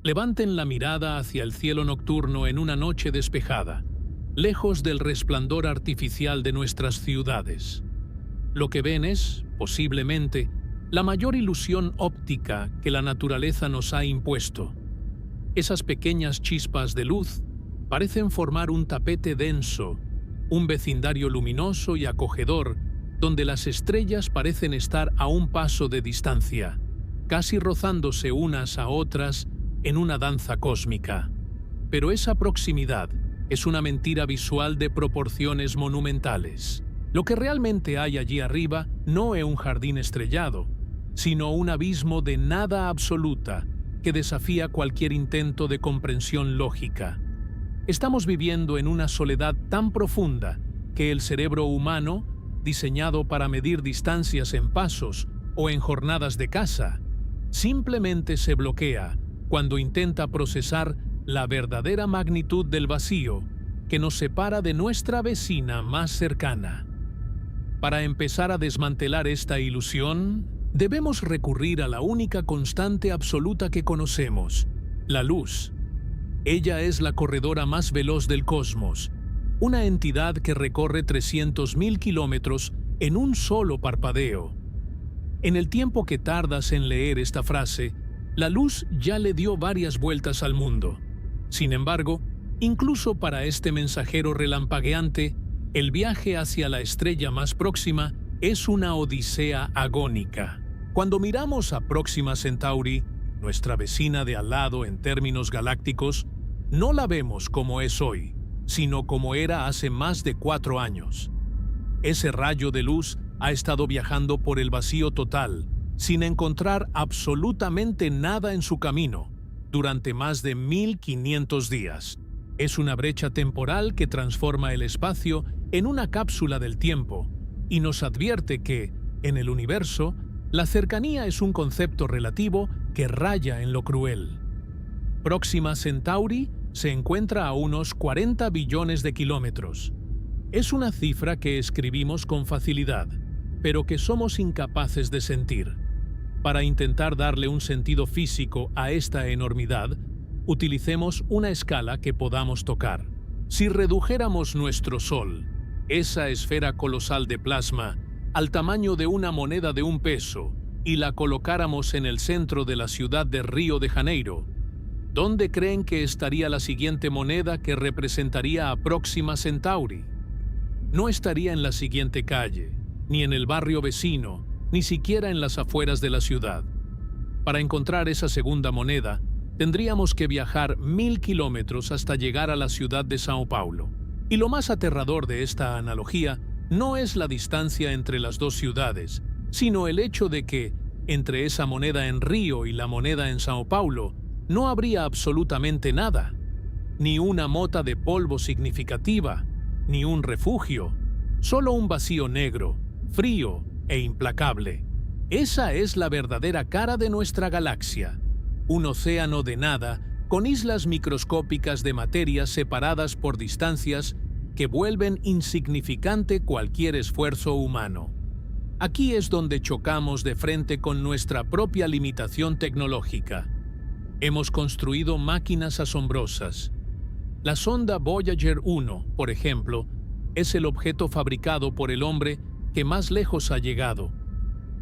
Levanten la mirada hacia el cielo nocturno en una noche despejada, lejos del resplandor artificial de nuestras ciudades. Lo que ven es, posiblemente, la mayor ilusión óptica que la naturaleza nos ha impuesto. Esas pequeñas chispas de luz parecen formar un tapete denso, un vecindario luminoso y acogedor, donde las estrellas parecen estar a un paso de distancia, casi rozándose unas a otras en una danza cósmica. Pero esa proximidad es una mentira visual de proporciones monumentales. Lo que realmente hay allí arriba no es un jardín estrellado, sino un abismo de nada absoluta que desafía cualquier intento de comprensión lógica. Estamos viviendo en una soledad tan profunda que el cerebro humano, diseñado para medir distancias en pasos o en jornadas de caza, simplemente se bloquea cuando intenta procesar la verdadera magnitud del vacío que nos separa de nuestra vecina más cercana. Para empezar a desmantelar esta ilusión, debemos recurrir a la única constante absoluta que conocemos, la luz. Ella es la corredora más veloz del cosmos, una entidad que recorre 300.000 kilómetros en un solo parpadeo. En el tiempo que tardas en leer esta frase, la luz ya le dio varias vueltas al mundo. Sin embargo, incluso para este mensajero relampagueante, el viaje hacia la estrella más próxima es una odisea agónica. Cuando miramos a Próxima Centauri, nuestra vecina de al lado en términos galácticos, no la vemos como es hoy, sino como era hace más de 4 años. Ese rayo de luz ha estado viajando por el vacío total, sin encontrar absolutamente nada en su camino, durante más de 1500 días. Es una brecha temporal que transforma el espacio en una cápsula del tiempo y nos advierte que, en el universo, la cercanía es un concepto relativo que raya en lo cruel. Próxima Centauri se encuentra a unos 40 billones de kilómetros. Es una cifra que escribimos con facilidad, pero que somos incapaces de sentir. Para intentar darle un sentido físico a esta enormidad, utilicemos una escala que podamos tocar. Si redujéramos nuestro Sol, esa esfera colosal de plasma, al tamaño de una moneda de 1 peso, y la colocáramos en el centro de la ciudad de Río de Janeiro, ¿dónde creen que estaría la siguiente moneda que representaría a Próxima Centauri? No estaría en la siguiente calle, ni en el barrio vecino, ni siquiera en las afueras de la ciudad. Para encontrar esa segunda moneda, tendríamos que viajar 1000 kilómetros hasta llegar a la ciudad de Sao Paulo. Y lo más aterrador de esta analogía no es la distancia entre las dos ciudades, sino el hecho de que, entre esa moneda en Río y la moneda en Sao Paulo, no habría absolutamente nada. Ni una mota de polvo significativa, ni un refugio, solo un vacío negro, frío e implacable. Esa es la verdadera cara de nuestra galaxia. Un océano de nada, con islas microscópicas de materia separadas por distancias que vuelven insignificante cualquier esfuerzo humano. Aquí es donde chocamos de frente con nuestra propia limitación tecnológica. Hemos construido máquinas asombrosas. La sonda Voyager 1, por ejemplo, es el objeto fabricado por el hombre que más lejos ha llegado,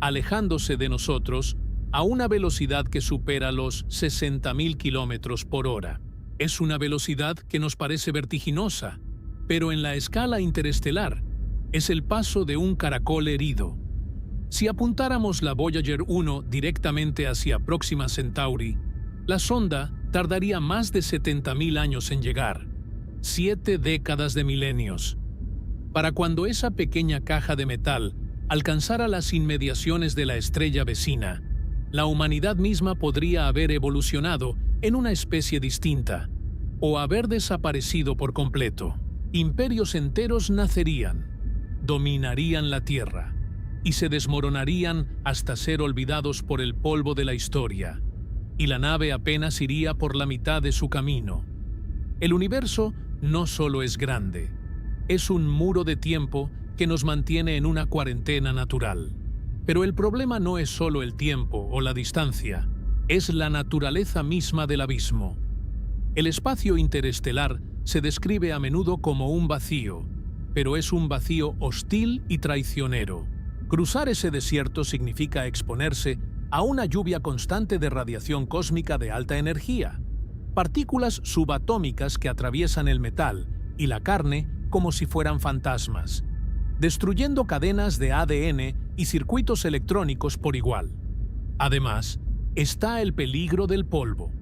alejándose de nosotros a una velocidad que supera los 60.000 kilómetros por hora. Es una velocidad que nos parece vertiginosa, pero en la escala interestelar es el paso de un caracol herido. Si apuntáramos la Voyager 1 directamente hacia Próxima Centauri, la sonda tardaría más de 70.000 años en llegar, 7 décadas de milenios. Para cuando esa pequeña caja de metal alcanzara las inmediaciones de la estrella vecina, la humanidad misma podría haber evolucionado en una especie distinta o haber desaparecido por completo. Imperios enteros nacerían, dominarían la Tierra y se desmoronarían hasta ser olvidados por el polvo de la historia, y la nave apenas iría por la mitad de su camino. El universo no solo es grande, es un muro de tiempo que nos mantiene en una cuarentena natural. Pero el problema no es solo el tiempo o la distancia, es la naturaleza misma del abismo. El espacio interestelar se describe a menudo como un vacío, pero es un vacío hostil y traicionero. Cruzar ese desierto significa exponerse a una lluvia constante de radiación cósmica de alta energía, partículas subatómicas que atraviesan el metal y la carne como si fueran fantasmas, destruyendo cadenas de ADN y circuitos electrónicos por igual. Además, está el peligro del polvo.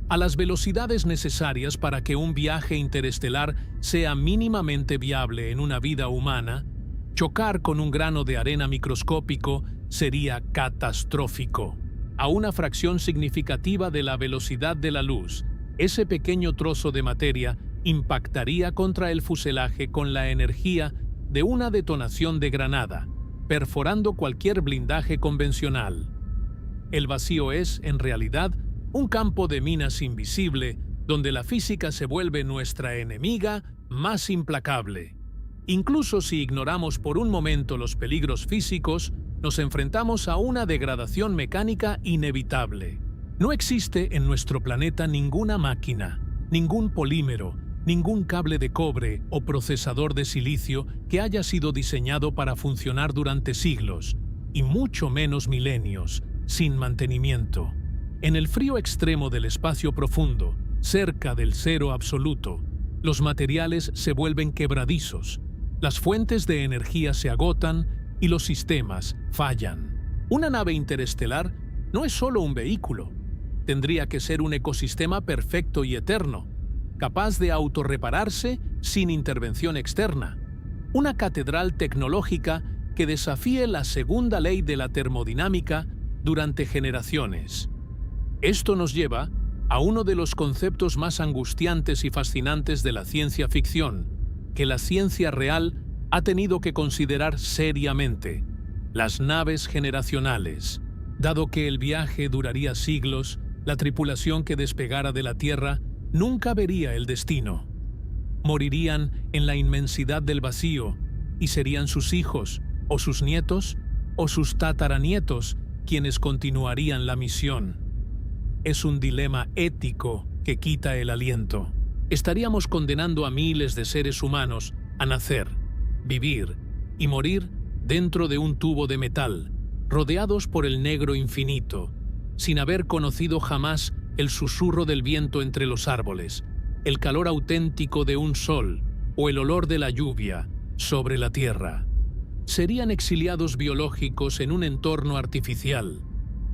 A las velocidades necesarias para que un viaje interestelar sea mínimamente viable en una vida humana, chocar con un grano de arena microscópico sería catastrófico. A una fracción significativa de la velocidad de la luz, ese pequeño trozo de materia impactaría contra el fuselaje con la energía de una detonación de granada, perforando cualquier blindaje convencional. El vacío es, en realidad, un campo de minas invisible donde la física se vuelve nuestra enemiga más implacable. Incluso si ignoramos por un momento los peligros físicos, nos enfrentamos a una degradación mecánica inevitable. No existe en nuestro planeta ninguna máquina, ningún polímero, ningún cable de cobre o procesador de silicio que haya sido diseñado para funcionar durante siglos, y mucho menos milenios, sin mantenimiento. En el frío extremo del espacio profundo, cerca del cero absoluto, los materiales se vuelven quebradizos, las fuentes de energía se agotan y los sistemas fallan. Una nave interestelar no es solo un vehículo. Tendría que ser un ecosistema perfecto y eterno, capaz de autorrepararse sin intervención externa. Una catedral tecnológica que desafíe la segunda ley de la termodinámica durante generaciones. Esto nos lleva a uno de los conceptos más angustiantes y fascinantes de la ciencia ficción, que la ciencia real ha tenido que considerar seriamente: las naves generacionales. Dado que el viaje duraría siglos, la tripulación que despegara de la Tierra nunca vería el destino. Morirían en la inmensidad del vacío y serían sus hijos, o sus nietos, o sus tataranietos quienes continuarían la misión. Es un dilema ético que quita el aliento. Estaríamos condenando a miles de seres humanos a nacer, vivir y morir dentro de un tubo de metal, rodeados por el negro infinito, sin haber conocido jamás el susurro del viento entre los árboles, el calor auténtico de un sol o el olor de la lluvia sobre la tierra. Serían exiliados biológicos en un entorno artificial,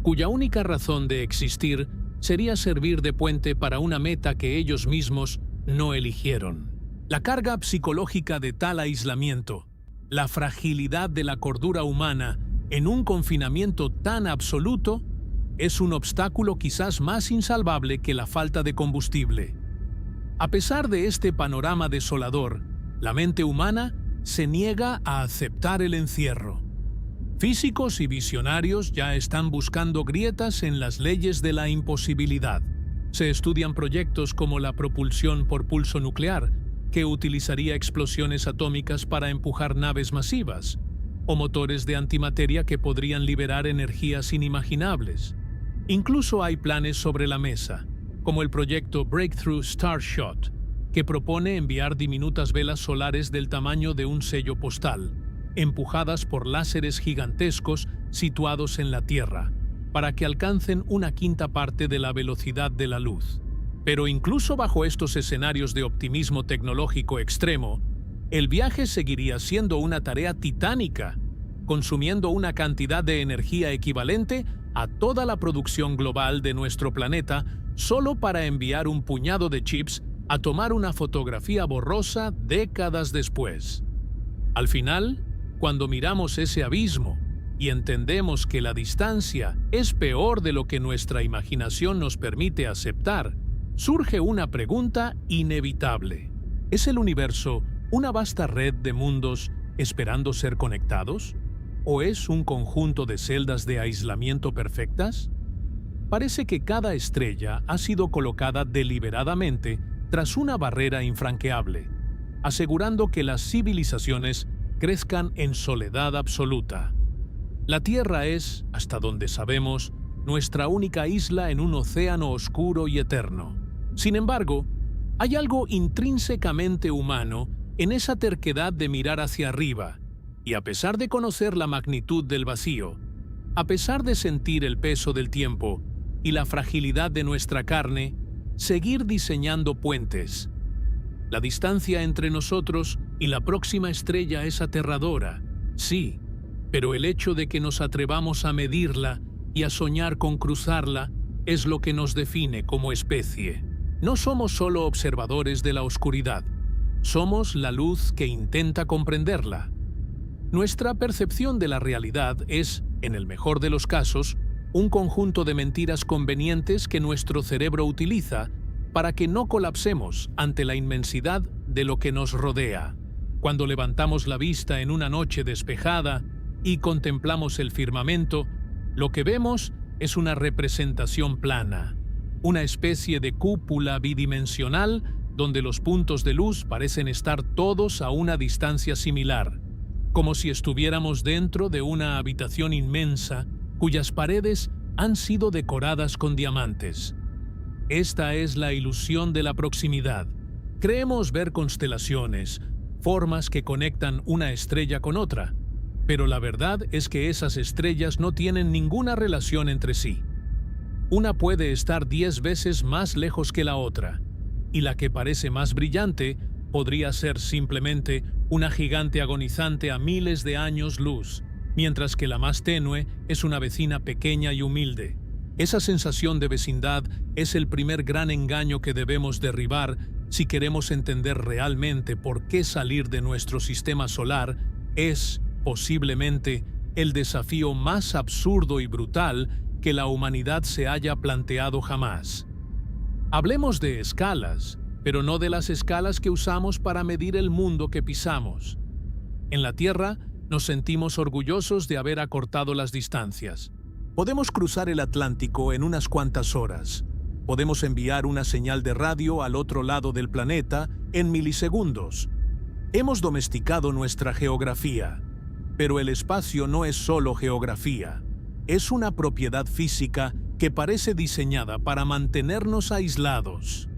cuya única razón de existir sería servir de puente para una meta que ellos mismos no eligieron. La carga psicológica de tal aislamiento, la fragilidad de la cordura humana en un confinamiento tan absoluto, es un obstáculo quizás más insalvable que la falta de combustible. A pesar de este panorama desolador, la mente humana se niega a aceptar el encierro. Físicos y visionarios ya están buscando grietas en las leyes de la imposibilidad. Se estudian proyectos como la propulsión por pulso nuclear, que utilizaría explosiones atómicas para empujar naves masivas, o motores de antimateria que podrían liberar energías inimaginables. Incluso hay planes sobre la mesa, como el proyecto Breakthrough Starshot, que propone enviar diminutas velas solares del tamaño de un sello postal, empujadas por láseres gigantescos situados en la Tierra, para que alcancen una quinta parte de la velocidad de la luz. Pero incluso bajo estos escenarios de optimismo tecnológico extremo, el viaje seguiría siendo una tarea titánica, consumiendo una cantidad de energía equivalente a toda la producción global de nuestro planeta solo para enviar un puñado de chips a tomar una fotografía borrosa décadas después. Al final, cuando miramos ese abismo y entendemos que la distancia es peor de lo que nuestra imaginación nos permite aceptar, surge una pregunta inevitable. ¿Es el universo una vasta red de mundos esperando ser conectados? ¿O es un conjunto de celdas de aislamiento perfectas? Parece que cada estrella ha sido colocada deliberadamente tras una barrera infranqueable, asegurando que las civilizaciones crezcan en soledad absoluta. La Tierra es, hasta donde sabemos, nuestra única isla en un océano oscuro y eterno. Sin embargo, hay algo intrínsecamente humano en esa terquedad de mirar hacia arriba, y a pesar de conocer la magnitud del vacío, a pesar de sentir el peso del tiempo y la fragilidad de nuestra carne, seguir diseñando puentes. La distancia entre nosotros y la próxima estrella es aterradora, sí, pero el hecho de que nos atrevamos a medirla y a soñar con cruzarla es lo que nos define como especie. No somos solo observadores de la oscuridad, somos la luz que intenta comprenderla. Nuestra percepción de la realidad es, en el mejor de los casos, un conjunto de mentiras convenientes que nuestro cerebro utiliza para que no colapsemos ante la inmensidad de lo que nos rodea. Cuando levantamos la vista en una noche despejada y contemplamos el firmamento, lo que vemos es una representación plana, una especie de cúpula bidimensional donde los puntos de luz parecen estar todos a una distancia similar, como si estuviéramos dentro de una habitación inmensa cuyas paredes han sido decoradas con diamantes. Esta es la ilusión de la proximidad. Creemos ver constelaciones, formas que conectan una estrella con otra, pero la verdad es que esas estrellas no tienen ninguna relación entre sí. Una puede estar 10 veces más lejos que la otra, y la que parece más brillante podría ser simplemente una gigante agonizante a miles de años luz, mientras que la más tenue es una vecina pequeña y humilde. Esa sensación de vecindad es el primer gran engaño que debemos derribar si queremos entender realmente por qué salir de nuestro sistema solar es, posiblemente, el desafío más absurdo y brutal que la humanidad se haya planteado jamás. Hablemos de escalas, pero no de las escalas que usamos para medir el mundo que pisamos. En la Tierra, nos sentimos orgullosos de haber acortado las distancias. Podemos cruzar el Atlántico en unas cuantas horas. Podemos enviar una señal de radio al otro lado del planeta en milisegundos. Hemos domesticado nuestra geografía. Pero el espacio no es solo geografía. Es una propiedad física que parece diseñada para mantenernos aislados.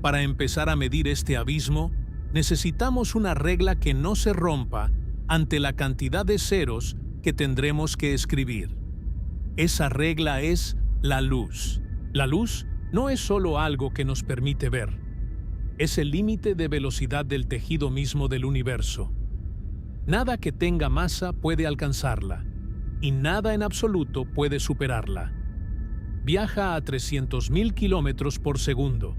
Para empezar a medir este abismo, necesitamos una regla que no se rompa ante la cantidad de ceros que tendremos que escribir. Esa regla es la luz. La luz no es solo algo que nos permite ver. Es el límite de velocidad del tejido mismo del universo. Nada que tenga masa puede alcanzarla, y nada en absoluto puede superarla. Viaja a 300.000 kilómetros por segundo.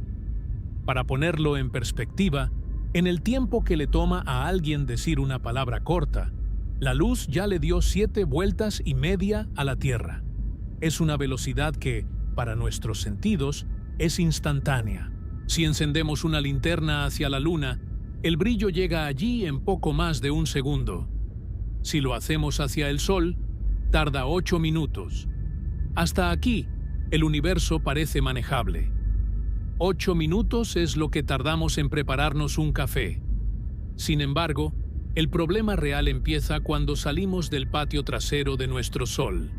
Para ponerlo en perspectiva, en el tiempo que le toma a alguien decir una palabra corta, la luz ya le dio 7 vueltas y media a la Tierra. Es una velocidad que, para nuestros sentidos, es instantánea. Si encendemos una linterna hacia la Luna, el brillo llega allí en poco más de un segundo. Si lo hacemos hacia el Sol, tarda 8 minutos. Hasta aquí, el universo parece manejable. 8 minutos es lo que tardamos en prepararnos un café. Sin embargo, el problema real empieza cuando salimos del patio trasero de nuestro Sol.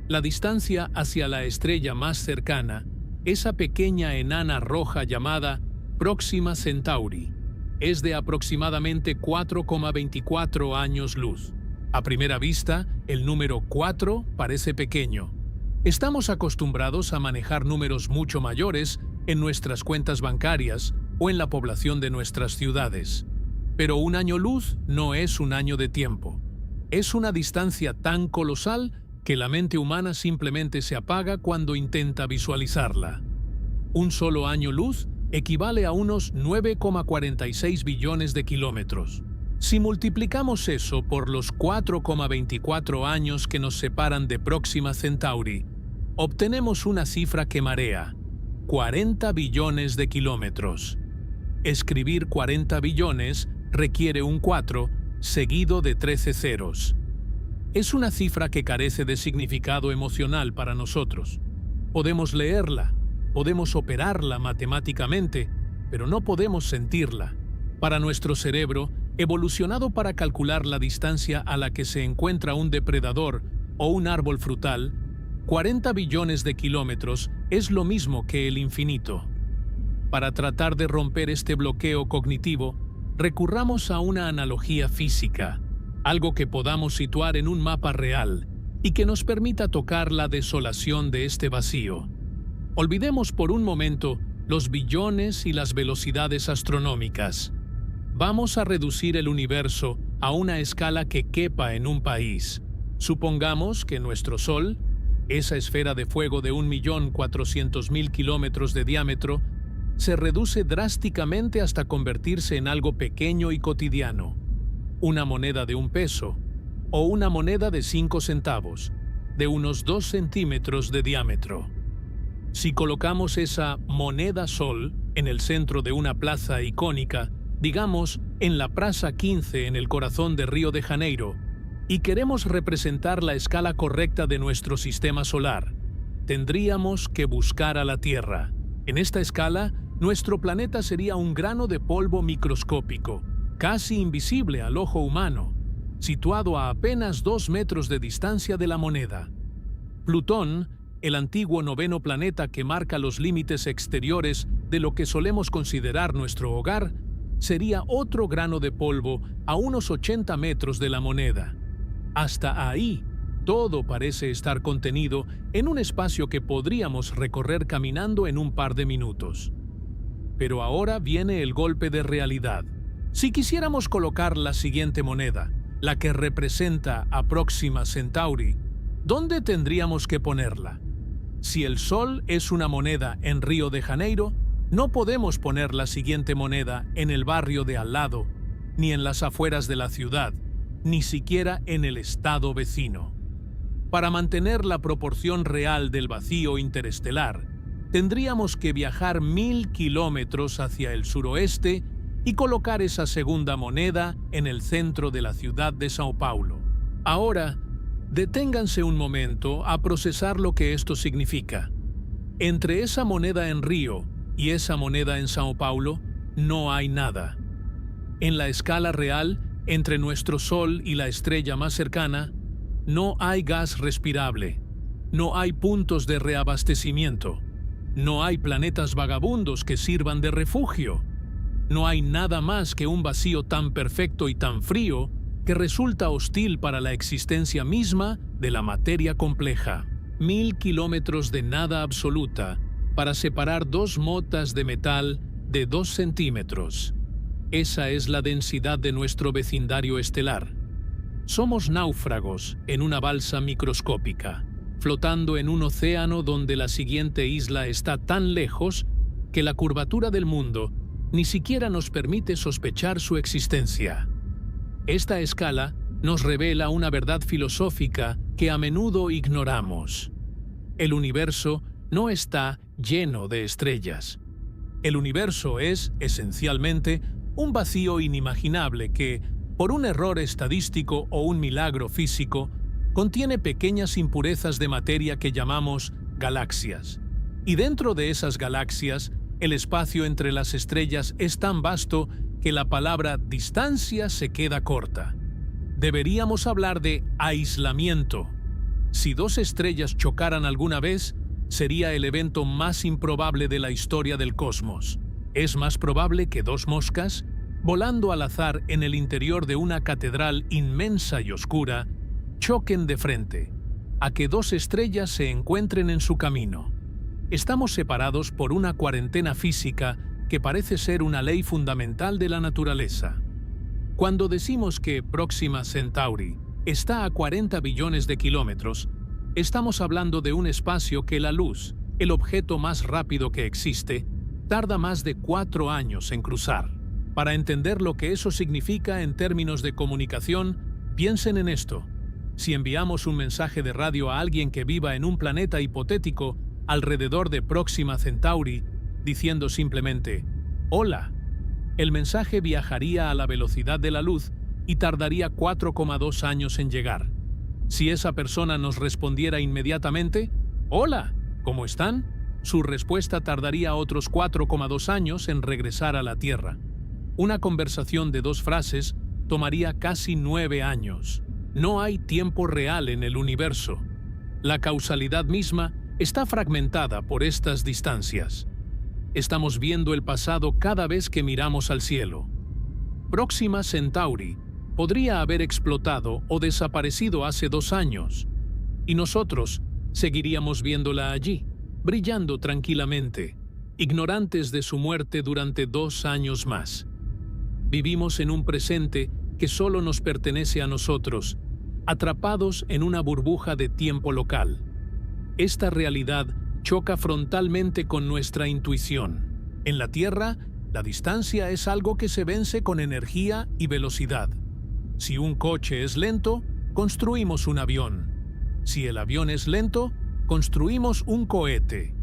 La distancia hacia la estrella más cercana, esa pequeña enana roja llamada Próxima Centauri, es de aproximadamente 4,24 años luz. A primera vista, el número 4 parece pequeño. Estamos acostumbrados a manejar números mucho mayores en nuestras cuentas bancarias o en la población de nuestras ciudades. Pero un año luz no es un año de tiempo. Es una distancia tan colosal que la mente humana simplemente se apaga cuando intenta visualizarla. Un solo año luz equivale a unos 9,46 billones de kilómetros. Si multiplicamos eso por los 4,24 años que nos separan de Próxima Centauri, obtenemos una cifra que marea: 40 billones de kilómetros. Escribir 40 billones requiere un 4 seguido de 13 ceros. Es una cifra que carece de significado emocional para nosotros. Podemos leerla, podemos operarla matemáticamente, pero no podemos sentirla. Para nuestro cerebro, evolucionado para calcular la distancia a la que se encuentra un depredador o un árbol frutal, 40 billones de kilómetros es lo mismo que el infinito. Para tratar de romper este bloqueo cognitivo, recurramos a una analogía física, algo que podamos situar en un mapa real y que nos permita tocar la desolación de este vacío. Olvidemos por un momento los billones y las velocidades astronómicas. Vamos a reducir el universo a una escala que quepa en un país. Supongamos que nuestro Sol, esa esfera de fuego de 1.400.000 kilómetros de diámetro, se reduce drásticamente hasta convertirse en algo pequeño y cotidiano, una moneda de 1 peso o una moneda de 5 centavos, de unos 2 centímetros de diámetro. Si colocamos esa moneda Sol en el centro de una plaza icónica, digamos en la Praça 15 en el corazón de Río de Janeiro, y queremos representar la escala correcta de nuestro sistema solar, tendríamos que buscar a la Tierra. En esta escala, nuestro planeta sería un grano de polvo microscópico, casi invisible al ojo humano, situado a apenas 2 metros de distancia de la moneda. Plutón, el antiguo 9º planeta que marca los límites exteriores de lo que solemos considerar nuestro hogar, sería otro grano de polvo a unos 80 metros de la moneda. Hasta ahí, todo parece estar contenido en un espacio que podríamos recorrer caminando en un par de minutos. Pero ahora viene el golpe de realidad. Si quisiéramos colocar la siguiente moneda, la que representa a Próxima Centauri, ¿dónde tendríamos que ponerla? Si el Sol es una moneda en Río de Janeiro, no podemos poner la siguiente moneda en el barrio de al lado, ni en las afueras de la ciudad, ni siquiera en el estado vecino. Para mantener la proporción real del vacío interestelar, tendríamos que viajar 1.000 kilómetros hacia el suroeste y colocar esa segunda moneda en el centro de la ciudad de Sao Paulo. Ahora, deténganse un momento a procesar lo que esto significa. Entre esa moneda en Río y esa moneda en Sao Paulo no hay nada. En la escala real, entre nuestro Sol y la estrella más cercana, no hay gas respirable, no hay puntos de reabastecimiento, no hay planetas vagabundos que sirvan de refugio, no hay nada más que un vacío tan perfecto y tan frío que resulta hostil para la existencia misma de la materia compleja. 1.000 kilómetros de nada absoluta para separar 2 motas de metal de 2 centímetros. Esa es la densidad de nuestro vecindario estelar. Somos náufragos en una balsa microscópica, flotando en un océano donde la siguiente isla está tan lejos que la curvatura del mundo ni siquiera nos permite sospechar su existencia. Esta escala nos revela una verdad filosófica que a menudo ignoramos. El universo no está lleno de estrellas. El universo es, esencialmente, un vacío inimaginable que, por un error estadístico o un milagro físico, contiene pequeñas impurezas de materia que llamamos galaxias. Y dentro de esas galaxias, el espacio entre las estrellas es tan vasto que la palabra distancia se queda corta. Deberíamos hablar de aislamiento. Si 2 estrellas chocaran alguna vez, sería el evento más improbable de la historia del cosmos. Es más probable que 2 moscas, volando al azar en el interior de una catedral inmensa y oscura, choquen de frente, a que 2 estrellas se encuentren en su camino. Estamos separados por una cuarentena física que parece ser una ley fundamental de la naturaleza. Cuando decimos que Próxima Centauri está a 40 billones de kilómetros, estamos hablando de un espacio que la luz, el objeto más rápido que existe, tarda más de 4 años en cruzar. Para entender lo que eso significa en términos de comunicación, piensen en esto. Si enviamos un mensaje de radio a alguien que viva en un planeta hipotético alrededor de Próxima Centauri, diciendo simplemente «Hola», el mensaje viajaría a la velocidad de la luz y tardaría 4,2 años en llegar. Si esa persona nos respondiera inmediatamente «Hola, ¿cómo están?», su respuesta tardaría otros 4,2 años en regresar a la Tierra. Una conversación de 2 frases tomaría casi 9 años. No hay tiempo real en el universo. La causalidad misma está fragmentada por estas distancias. Estamos viendo el pasado cada vez que miramos al cielo. Próxima Centauri podría haber explotado o desaparecido hace 2 años, y nosotros seguiríamos viéndola allí, brillando tranquilamente, ignorantes de su muerte durante 2 años más. Vivimos en un presente que solo nos pertenece a nosotros, atrapados en una burbuja de tiempo local. Esta realidad choca frontalmente con nuestra intuición. En la Tierra, la distancia es algo que se vence con energía y velocidad. Si un coche es lento, construimos un avión. Si el avión es lento, construimos un cohete.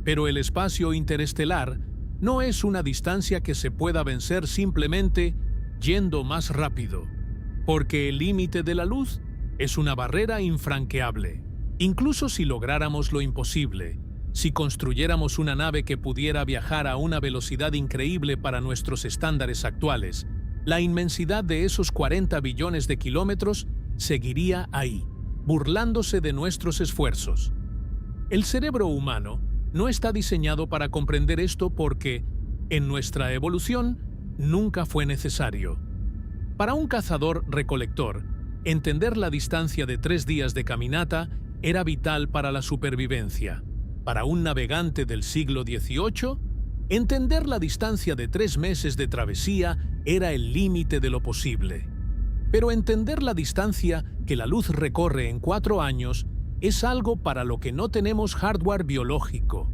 Pero el espacio interestelar no es una distancia que se pueda vencer simplemente yendo más rápido, porque el límite de la luz es una barrera infranqueable. Incluso si lográramos lo imposible, si construyéramos una nave que pudiera viajar a una velocidad increíble para nuestros estándares actuales, la inmensidad de esos 40 billones de kilómetros seguiría ahí, burlándose de nuestros esfuerzos. El cerebro humano no está diseñado para comprender esto porque, en nuestra evolución, nunca fue necesario. Para un cazador-recolector, entender la distancia de 3 días de caminata era vital para la supervivencia. Para un navegante del siglo XVIII, entender la distancia de 3 meses de travesía era el límite de lo posible. Pero entender la distancia que la luz recorre en 4 años es algo para lo que no tenemos hardware biológico.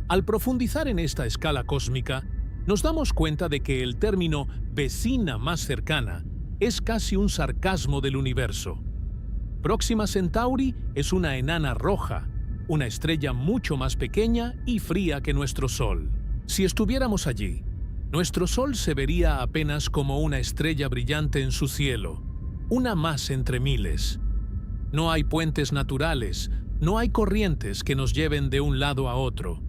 Al profundizar en esta escala cósmica, nos damos cuenta de que el término vecina más cercana es casi un sarcasmo del universo. Próxima Centauri es una enana roja, una estrella mucho más pequeña y fría que nuestro Sol. Si estuviéramos allí, nuestro Sol se vería apenas como una estrella brillante en su cielo, una más entre miles. No hay puentes naturales, no hay corrientes que nos lleven de un lado a otro.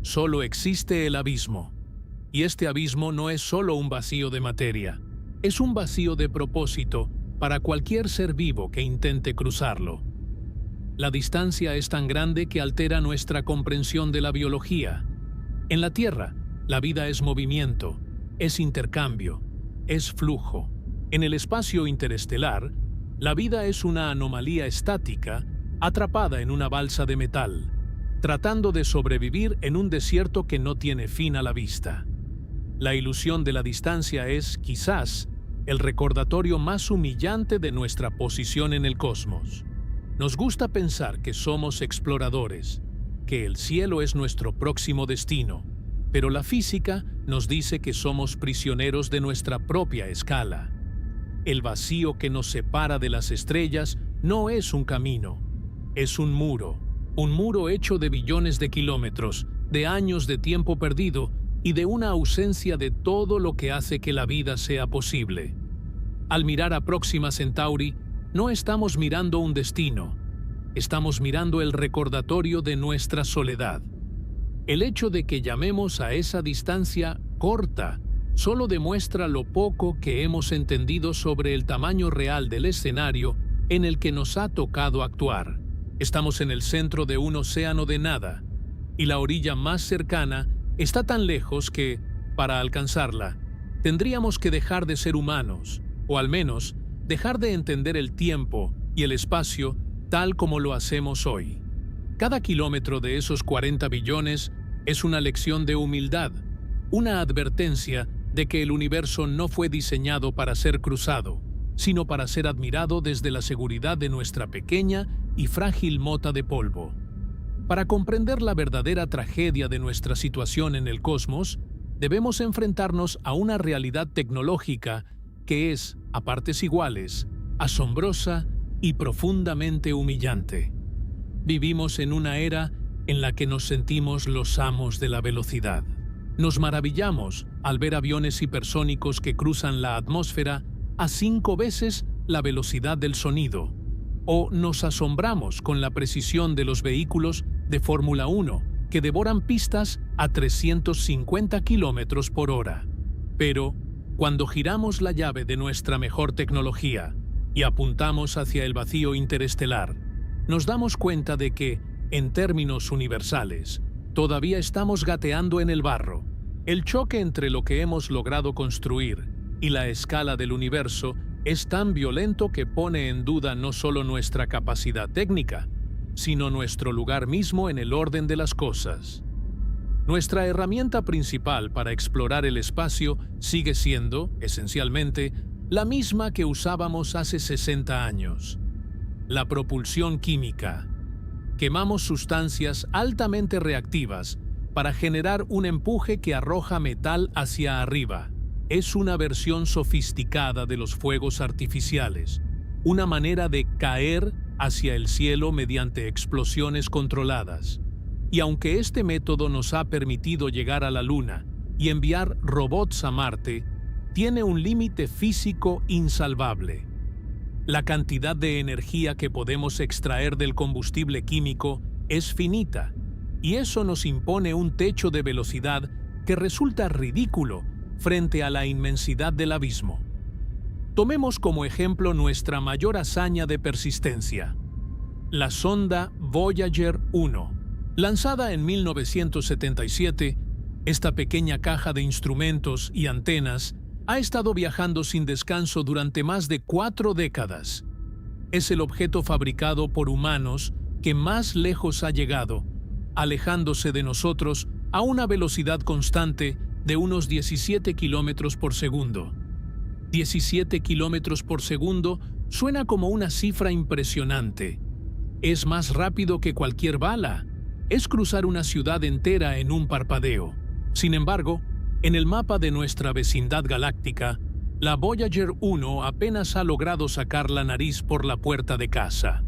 Solo existe el abismo. Y este abismo no es solo un vacío de materia, es un vacío de propósito para cualquier ser vivo que intente cruzarlo. La distancia es tan grande que altera nuestra comprensión de la biología. En la Tierra, la vida es movimiento, es intercambio, es flujo. En el espacio interestelar, la vida es una anomalía estática atrapada en una balsa de metal, tratando de sobrevivir en un desierto que no tiene fin a la vista. La ilusión de la distancia es, quizás, el recordatorio más humillante de nuestra posición en el cosmos. Nos gusta pensar que somos exploradores, que el cielo es nuestro próximo destino, pero la física nos dice que somos prisioneros de nuestra propia escala. El vacío que nos separa de las estrellas no es un camino, es un muro hecho de billones de kilómetros, de años de tiempo perdido y de una ausencia de todo lo que hace que la vida sea posible. Al mirar a Próxima Centauri, no estamos mirando un destino, estamos mirando el recordatorio de nuestra soledad. El hecho de que llamemos a esa distancia corta solo demuestra lo poco que hemos entendido sobre el tamaño real del escenario en el que nos ha tocado actuar. Estamos en el centro de un océano de nada, y la orilla más cercana está tan lejos que, para alcanzarla, tendríamos que dejar de ser humanos, o al menos dejar de entender el tiempo y el espacio tal como lo hacemos hoy. Cada kilómetro de esos 40 billones es una lección de humildad, una advertencia de que el universo no fue diseñado para ser cruzado, sino para ser admirado desde la seguridad de nuestra pequeña y frágil mota de polvo. Para comprender la verdadera tragedia de nuestra situación en el cosmos, debemos enfrentarnos a una realidad tecnológica que es, a partes iguales, asombrosa y profundamente humillante. Vivimos en una era en la que nos sentimos los amos de la velocidad. Nos maravillamos al ver aviones hipersónicos que cruzan la atmósfera a 5 veces la velocidad del sonido, o nos asombramos con la precisión de los vehículos de Fórmula 1 que devoran pistas a 350 kilómetros por hora. Pero, cuando giramos la llave de nuestra mejor tecnología y apuntamos hacia el vacío interestelar, nos damos cuenta de que, en términos universales, todavía estamos gateando en el barro. El choque entre lo que hemos logrado construir y la escala del universo es tan violento que pone en duda no solo nuestra capacidad técnica, sino nuestro lugar mismo en el orden de las cosas. Nuestra herramienta principal para explorar el espacio sigue siendo, esencialmente, la misma que usábamos hace 60 años: la propulsión química. Quemamos sustancias altamente reactivas para generar un empuje que arroja metal hacia arriba. Es una versión sofisticada de los fuegos artificiales, una manera de caer hacia el cielo mediante explosiones controladas. Y aunque este método nos ha permitido llegar a la Luna y enviar robots a Marte, tiene un límite físico insalvable. La cantidad de energía que podemos extraer del combustible químico es finita, y eso nos impone un techo de velocidad que resulta ridículo frente a la inmensidad del abismo. Tomemos como ejemplo nuestra mayor hazaña de persistencia: la sonda Voyager 1. Lanzada en 1977, esta pequeña caja de instrumentos y antenas ha estado viajando sin descanso durante más de 4 décadas. Es el objeto fabricado por humanos que más lejos ha llegado, alejándose de nosotros a una velocidad constante de unos 17 kilómetros por segundo. 17 kilómetros por segundo suena como una cifra impresionante. Es más rápido que cualquier bala. Es cruzar una ciudad entera en un parpadeo. Sin embargo, en el mapa de nuestra vecindad galáctica, la Voyager 1 apenas ha logrado sacar la nariz por la puerta de casa.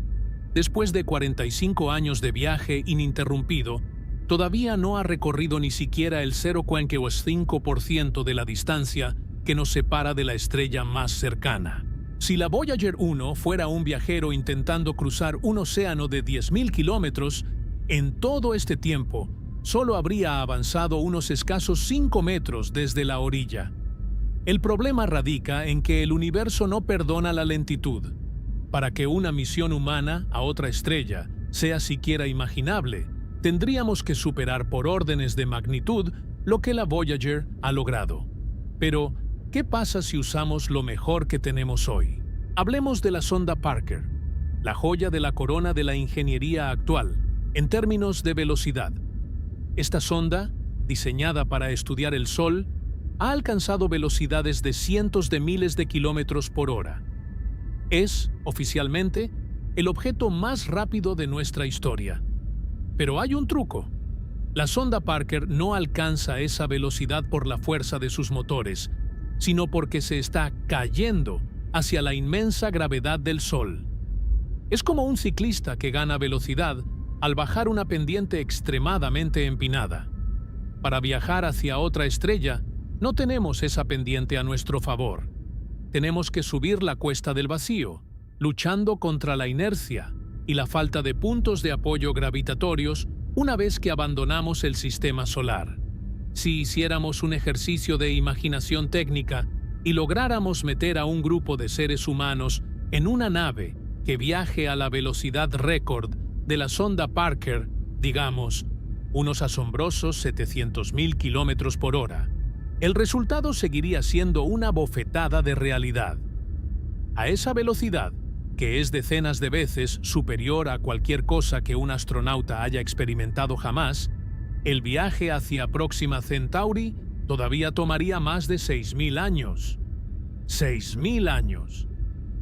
Después de 45 años de viaje ininterrumpido, todavía no ha recorrido ni siquiera el 0,5% de la distancia que nos separa de la estrella más cercana. Si la Voyager 1 fuera un viajero intentando cruzar un océano de 10.000 kilómetros, en todo este tiempo, solo habría avanzado unos escasos 5 metros desde la orilla. El problema radica en que el universo no perdona la lentitud. Para que una misión humana a otra estrella sea siquiera imaginable, tendríamos que superar por órdenes de magnitud lo que la Voyager ha logrado. Pero, ¿qué pasa si usamos lo mejor que tenemos hoy? Hablemos de la sonda Parker, la joya de la corona de la ingeniería actual, en términos de velocidad. Esta sonda, diseñada para estudiar el Sol, ha alcanzado velocidades de cientos de miles de kilómetros por hora. Es, oficialmente, el objeto más rápido de nuestra historia. Pero hay un truco. La sonda Parker no alcanza esa velocidad por la fuerza de sus motores, sino porque se está cayendo hacia la inmensa gravedad del Sol. Es como un ciclista que gana velocidad al bajar una pendiente extremadamente empinada. Para viajar hacia otra estrella, no tenemos esa pendiente a nuestro favor. Tenemos que subir la cuesta del vacío, luchando contra la inercia y la falta de puntos de apoyo gravitatorios una vez que abandonamos el sistema solar. Si hiciéramos un ejercicio de imaginación técnica y lográramos meter a un grupo de seres humanos en una nave que viaje a la velocidad récord de la sonda Parker, digamos, unos asombrosos 700.000 kilómetros por hora, el resultado seguiría siendo una bofetada de realidad. A esa velocidad, que es decenas de veces superior a cualquier cosa que un astronauta haya experimentado jamás, el viaje hacia Próxima Centauri todavía tomaría más de 6.000 años. 6.000 años.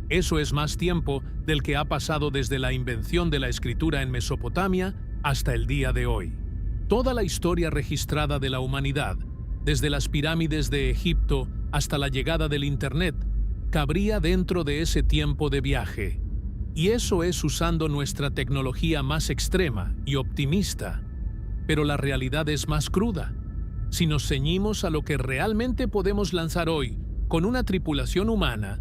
Eso es más tiempo del que ha pasado desde la invención de la escritura en Mesopotamia hasta el día de hoy. Toda la historia registrada de la humanidad, desde las pirámides de Egipto hasta la llegada del Internet, cabría dentro de ese tiempo de viaje. Y eso es usando nuestra tecnología más extrema y optimista. Pero la realidad es más cruda. Si nos ceñimos a lo que realmente podemos lanzar hoy con una tripulación humana,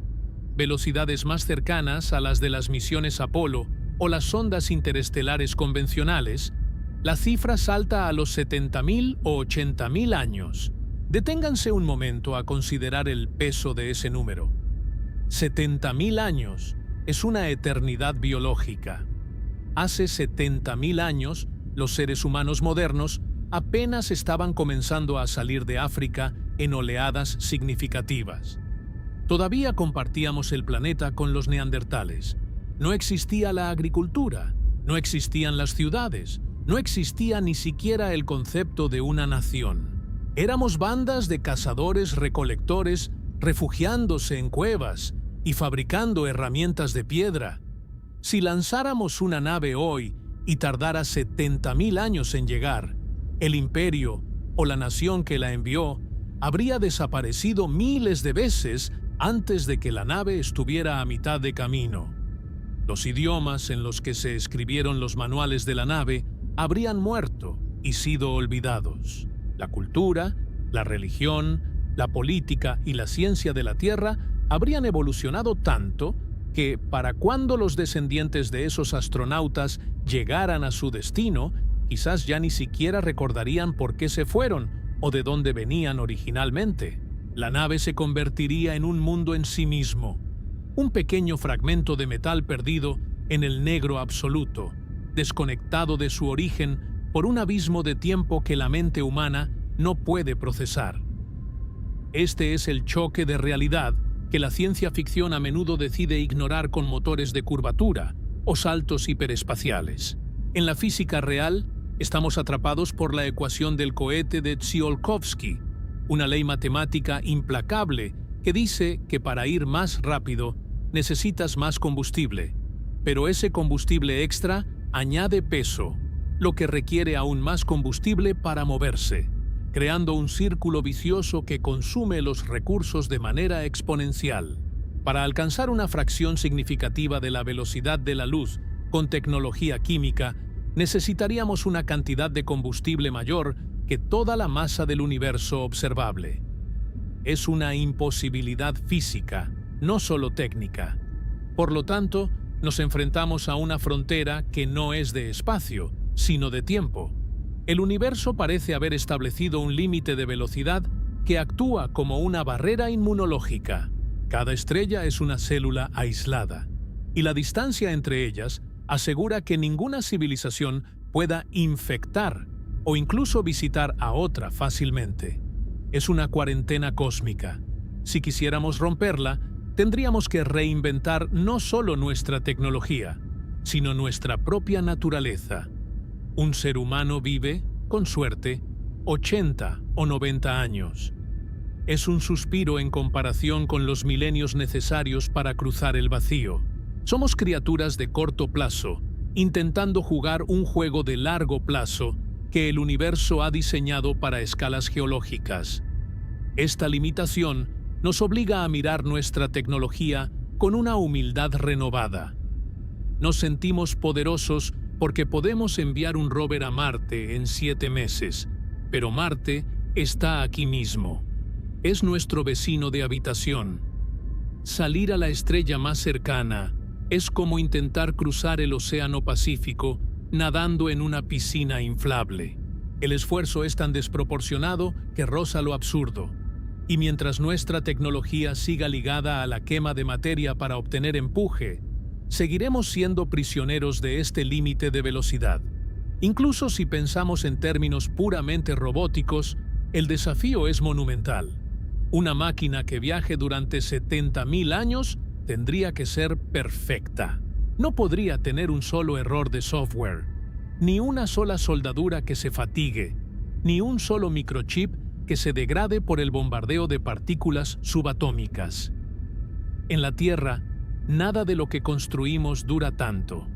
velocidades más cercanas a las de las misiones Apolo o las sondas interestelares convencionales, la cifra salta a los 70.000 o 80.000 años. Deténganse un momento a considerar el peso de ese número. 70.000 años es una eternidad biológica. Hace 70.000 años, los seres humanos modernos apenas estaban comenzando a salir de África en oleadas significativas. Todavía compartíamos el planeta con los neandertales. No existía la agricultura, no existían las ciudades, no existía ni siquiera el concepto de una nación. Éramos bandas de cazadores-recolectores refugiándose en cuevas y fabricando herramientas de piedra. Si lanzáramos una nave hoy y tardara 70.000 años en llegar, el imperio o la nación que la envió habría desaparecido miles de veces antes de que la nave estuviera a mitad de camino. Los idiomas en los que se escribieron los manuales de la nave habrían muerto y sido olvidados. La cultura, la religión, la política y la ciencia de la Tierra habrían evolucionado tanto que, para cuando los descendientes de esos astronautas llegaran a su destino, quizás ya ni siquiera recordarían por qué se fueron o de dónde venían originalmente. La nave se convertiría en un mundo en sí mismo, un pequeño fragmento de metal perdido en el negro absoluto, desconectado de su origen por un abismo de tiempo que la mente humana no puede procesar. Este es el choque de realidad que la ciencia ficción a menudo decide ignorar con motores de curvatura o saltos hiperespaciales. En la física real, estamos atrapados por la ecuación del cohete de Tsiolkovsky, una ley matemática implacable que dice que para ir más rápido necesitas más combustible, pero ese combustible extra añade peso, lo que requiere aún más combustible para moverse, creando un círculo vicioso que consume los recursos de manera exponencial. Para alcanzar una fracción significativa de la velocidad de la luz con tecnología química, necesitaríamos una cantidad de combustible mayor que toda la masa del universo observable. Es una imposibilidad física, no solo técnica. Por lo tanto, nos enfrentamos a una frontera que no es de espacio, sino de tiempo. El universo parece haber establecido un límite de velocidad que actúa como una barrera inmunológica. Cada estrella es una célula aislada, y la distancia entre ellas asegura que ninguna civilización pueda infectar o incluso visitar a otra fácilmente. Es una cuarentena cósmica. Si quisiéramos romperla, tendríamos que reinventar no solo nuestra tecnología, sino nuestra propia naturaleza. Un ser humano vive, con suerte, 80 o 90 años. Es un suspiro en comparación con los milenios necesarios para cruzar el vacío. Somos criaturas de corto plazo, intentando jugar un juego de largo plazo que el universo ha diseñado para escalas geológicas. Esta limitación nos obliga a mirar nuestra tecnología con una humildad renovada. Nos sentimos poderosos porque podemos enviar un rover a Marte en 7 meses, pero Marte está aquí mismo. Es nuestro vecino de habitación. Salir a la estrella más cercana es como intentar cruzar el Océano Pacífico nadando en una piscina inflable. El esfuerzo es tan desproporcionado que roza lo absurdo. Y mientras nuestra tecnología siga ligada a la quema de materia para obtener empuje, seguiremos siendo prisioneros de este límite de velocidad. Incluso si pensamos en términos puramente robóticos, el desafío es monumental. Una máquina que viaje durante 70.000 años tendría que ser perfecta. No podría tener un solo error de software, ni una sola soldadura que se fatigue, ni un solo microchip que se degrade por el bombardeo de partículas subatómicas. En la Tierra, nada de lo que construimos dura tanto.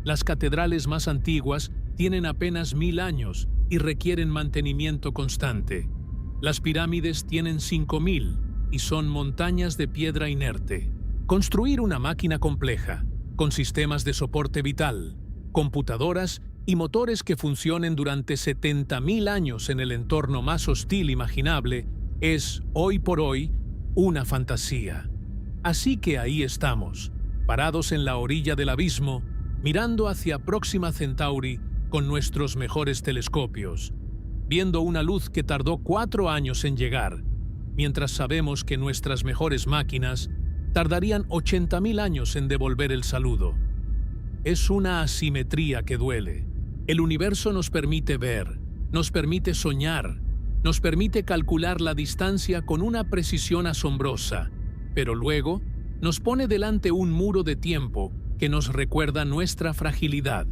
Las catedrales más antiguas tienen apenas 1000 años y requieren mantenimiento constante. Las pirámides tienen 5000 y son montañas de piedra inerte. Construir una máquina compleja, con sistemas de soporte vital, computadoras y motores que funcionen durante 70.000 años en el entorno más hostil imaginable, es, hoy por hoy, una fantasía. Así que ahí estamos, parados en la orilla del abismo, mirando hacia Próxima Centauri con nuestros mejores telescopios, viendo una luz que tardó 4 años en llegar, mientras sabemos que nuestras mejores máquinas tardarían 80.000 años en devolver el saludo. es una asimetría que duele. El universo nos permite ver, nos permite soñar, nos permite calcular la distancia con una precisión asombrosa, pero luego nos pone delante un muro de tiempo que nos recuerda nuestra fragilidad.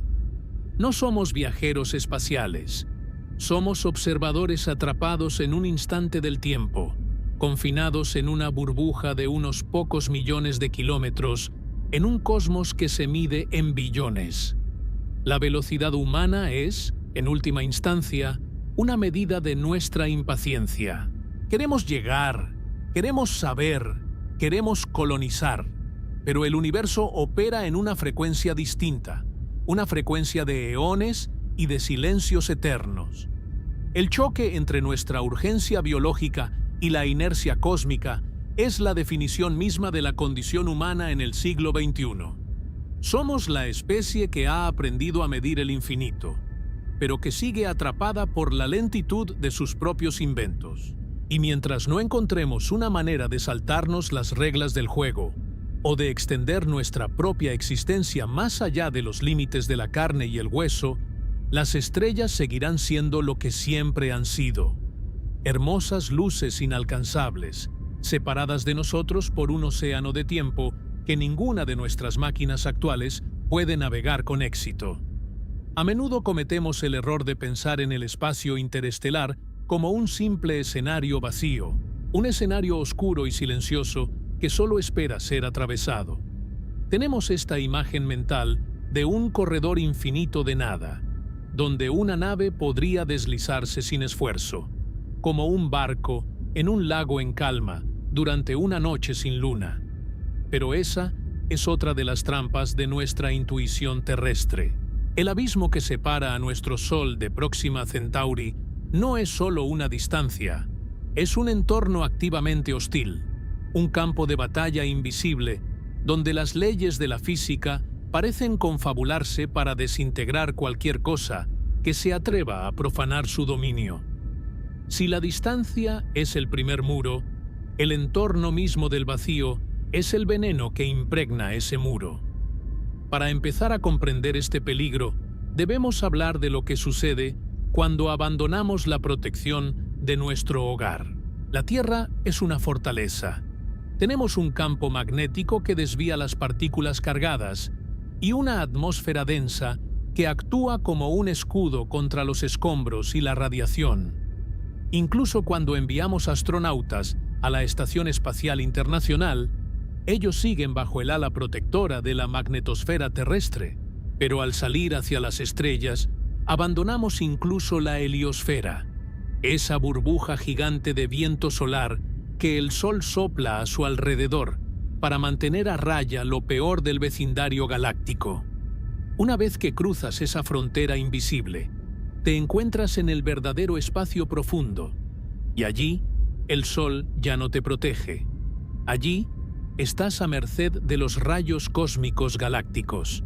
No somos viajeros espaciales, somos observadores atrapados en un instante del tiempo, confinados en una burbuja de unos pocos millones de kilómetros, en un cosmos que se mide en billones. La velocidad humana es, en última instancia, una medida de nuestra impaciencia. Queremos llegar, queremos saber, queremos colonizar, pero el universo opera en una frecuencia distinta, una frecuencia de eones y de silencios eternos. El choque entre nuestra urgencia biológica y la inercia cósmica es la definición misma de la condición humana en el siglo XXI. Somos la especie que ha aprendido a medir el infinito, pero que sigue atrapada por la lentitud de sus propios inventos. Y mientras no encontremos una manera de saltarnos las reglas del juego, o de extender nuestra propia existencia más allá de los límites de la carne y el hueso, las estrellas seguirán siendo lo que siempre han sido: hermosas luces inalcanzables, separadas de nosotros por un océano de tiempo que ninguna de nuestras máquinas actuales puede navegar con éxito. A menudo cometemos el error de pensar en el espacio interestelar como un simple escenario vacío, un escenario oscuro y silencioso que solo espera ser atravesado. Tenemos esta imagen mental de un corredor infinito de nada, donde una nave podría deslizarse sin esfuerzo, como un barco en un lago en calma durante una noche sin luna. Pero esa es otra de las trampas de nuestra intuición terrestre. El abismo que separa a nuestro Sol de Próxima Centauri no es solo una distancia, es un entorno activamente hostil, un campo de batalla invisible donde las leyes de la física parecen confabularse para desintegrar cualquier cosa que se atreva a profanar su dominio. Si la distancia es el primer muro, el entorno mismo del vacío es el veneno que impregna ese muro. Para empezar a comprender este peligro, debemos hablar de lo que sucede cuando abandonamos la protección de nuestro hogar. La Tierra es una fortaleza. Tenemos un campo magnético que desvía las partículas cargadas y una atmósfera densa que actúa como un escudo contra los escombros y la radiación. Incluso cuando enviamos astronautas a la Estación Espacial Internacional, ellos siguen bajo el ala protectora de la magnetosfera terrestre, pero al salir hacia las estrellas, abandonamos incluso la heliosfera, esa burbuja gigante de viento solar que el Sol sopla a su alrededor para mantener a raya lo peor del vecindario galáctico. Una vez que cruzas esa frontera invisible, te encuentras en el verdadero espacio profundo, y allí el Sol ya no te protege. Allí estás a merced de los rayos cósmicos galácticos.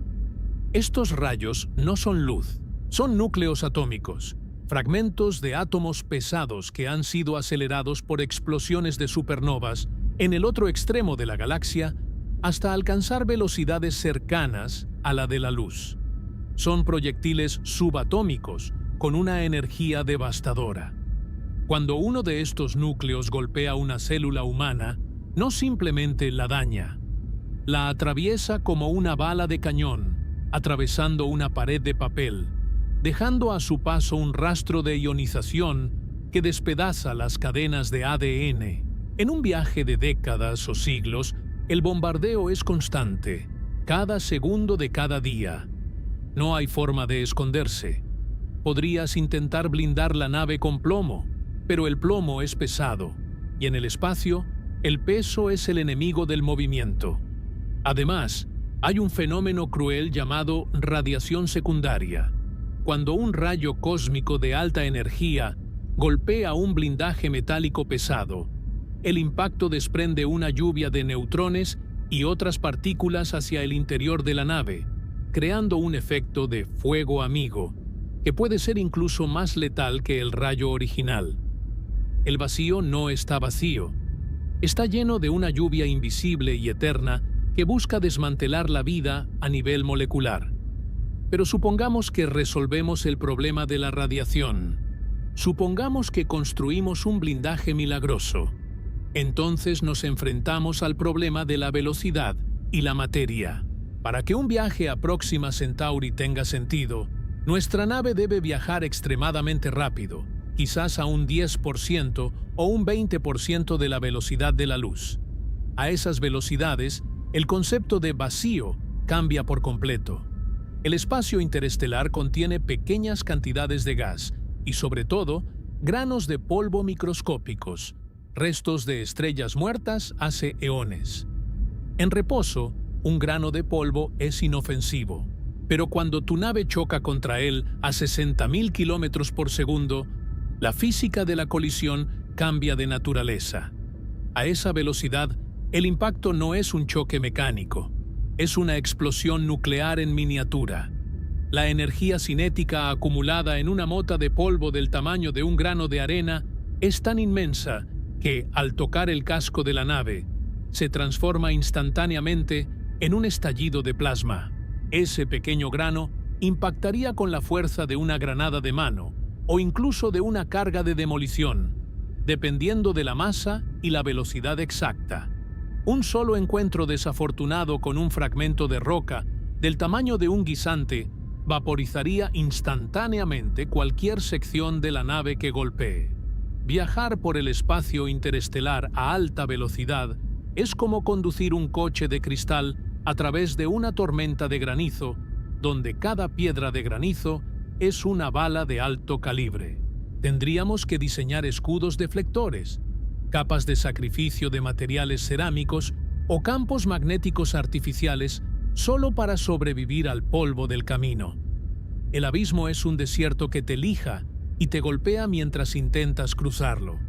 Estos rayos no son luz, son núcleos atómicos, fragmentos de átomos pesados que han sido acelerados por explosiones de supernovas en el otro extremo de la galaxia hasta alcanzar velocidades cercanas a la de la luz. Son proyectiles subatómicos con una energía devastadora. Cuando uno de estos núcleos golpea una célula humana, no simplemente la daña, la atraviesa como una bala de cañón, atravesando una pared de papel, dejando a su paso un rastro de ionización que despedaza las cadenas de ADN. En un viaje de décadas o siglos, el bombardeo es constante, cada segundo de cada día. No hay forma de esconderse. Podrías intentar blindar la nave con plomo, pero el plomo es pesado, y en el espacio, el peso es el enemigo del movimiento. Además, hay un fenómeno cruel llamado radiación secundaria. Cuando un rayo cósmico de alta energía golpea un blindaje metálico pesado, el impacto desprende una lluvia de neutrones y otras partículas hacia el interior de la nave, creando un efecto de fuego amigo, que puede ser incluso más letal que el rayo original. El vacío no está vacío. Está lleno de una lluvia invisible y eterna que busca desmantelar la vida a nivel molecular. Pero supongamos que resolvemos el problema de la radiación. Supongamos que construimos un blindaje milagroso. Entonces nos enfrentamos al problema de la velocidad y la materia. Para que un viaje a Próxima Centauri tenga sentido, nuestra nave debe viajar extremadamente rápido, quizás a un 10% o un 20% de la velocidad de la luz. A esas velocidades, el concepto de vacío cambia por completo. El espacio interestelar contiene pequeñas cantidades de gas y, sobre todo, granos de polvo microscópicos, restos de estrellas muertas hace eones. En reposo, un grano de polvo es inofensivo, pero cuando tu nave choca contra él a 60.000 kilómetros por segundo, la física de la colisión cambia de naturaleza. A esa velocidad, el impacto no es un choque mecánico, es una explosión nuclear en miniatura. La energía cinética acumulada en una mota de polvo del tamaño de un grano de arena es tan inmensa que, al tocar el casco de la nave, se transforma instantáneamente en un estallido de plasma. Ese pequeño grano impactaría con la fuerza de una granada de mano o incluso de una carga de demolición, dependiendo de la masa y la velocidad exacta. Un solo encuentro desafortunado con un fragmento de roca del tamaño de un guisante vaporizaría instantáneamente cualquier sección de la nave que golpee. Viajar por el espacio interestelar a alta velocidad es como conducir un coche de cristal a través de una tormenta de granizo, donde cada piedra de granizo es una bala de alto calibre. Tendríamos que diseñar escudos deflectores, capas de sacrificio de materiales cerámicos o campos magnéticos artificiales solo para sobrevivir al polvo del camino. El abismo es un desierto que te lija y te golpea mientras intentas cruzarlo.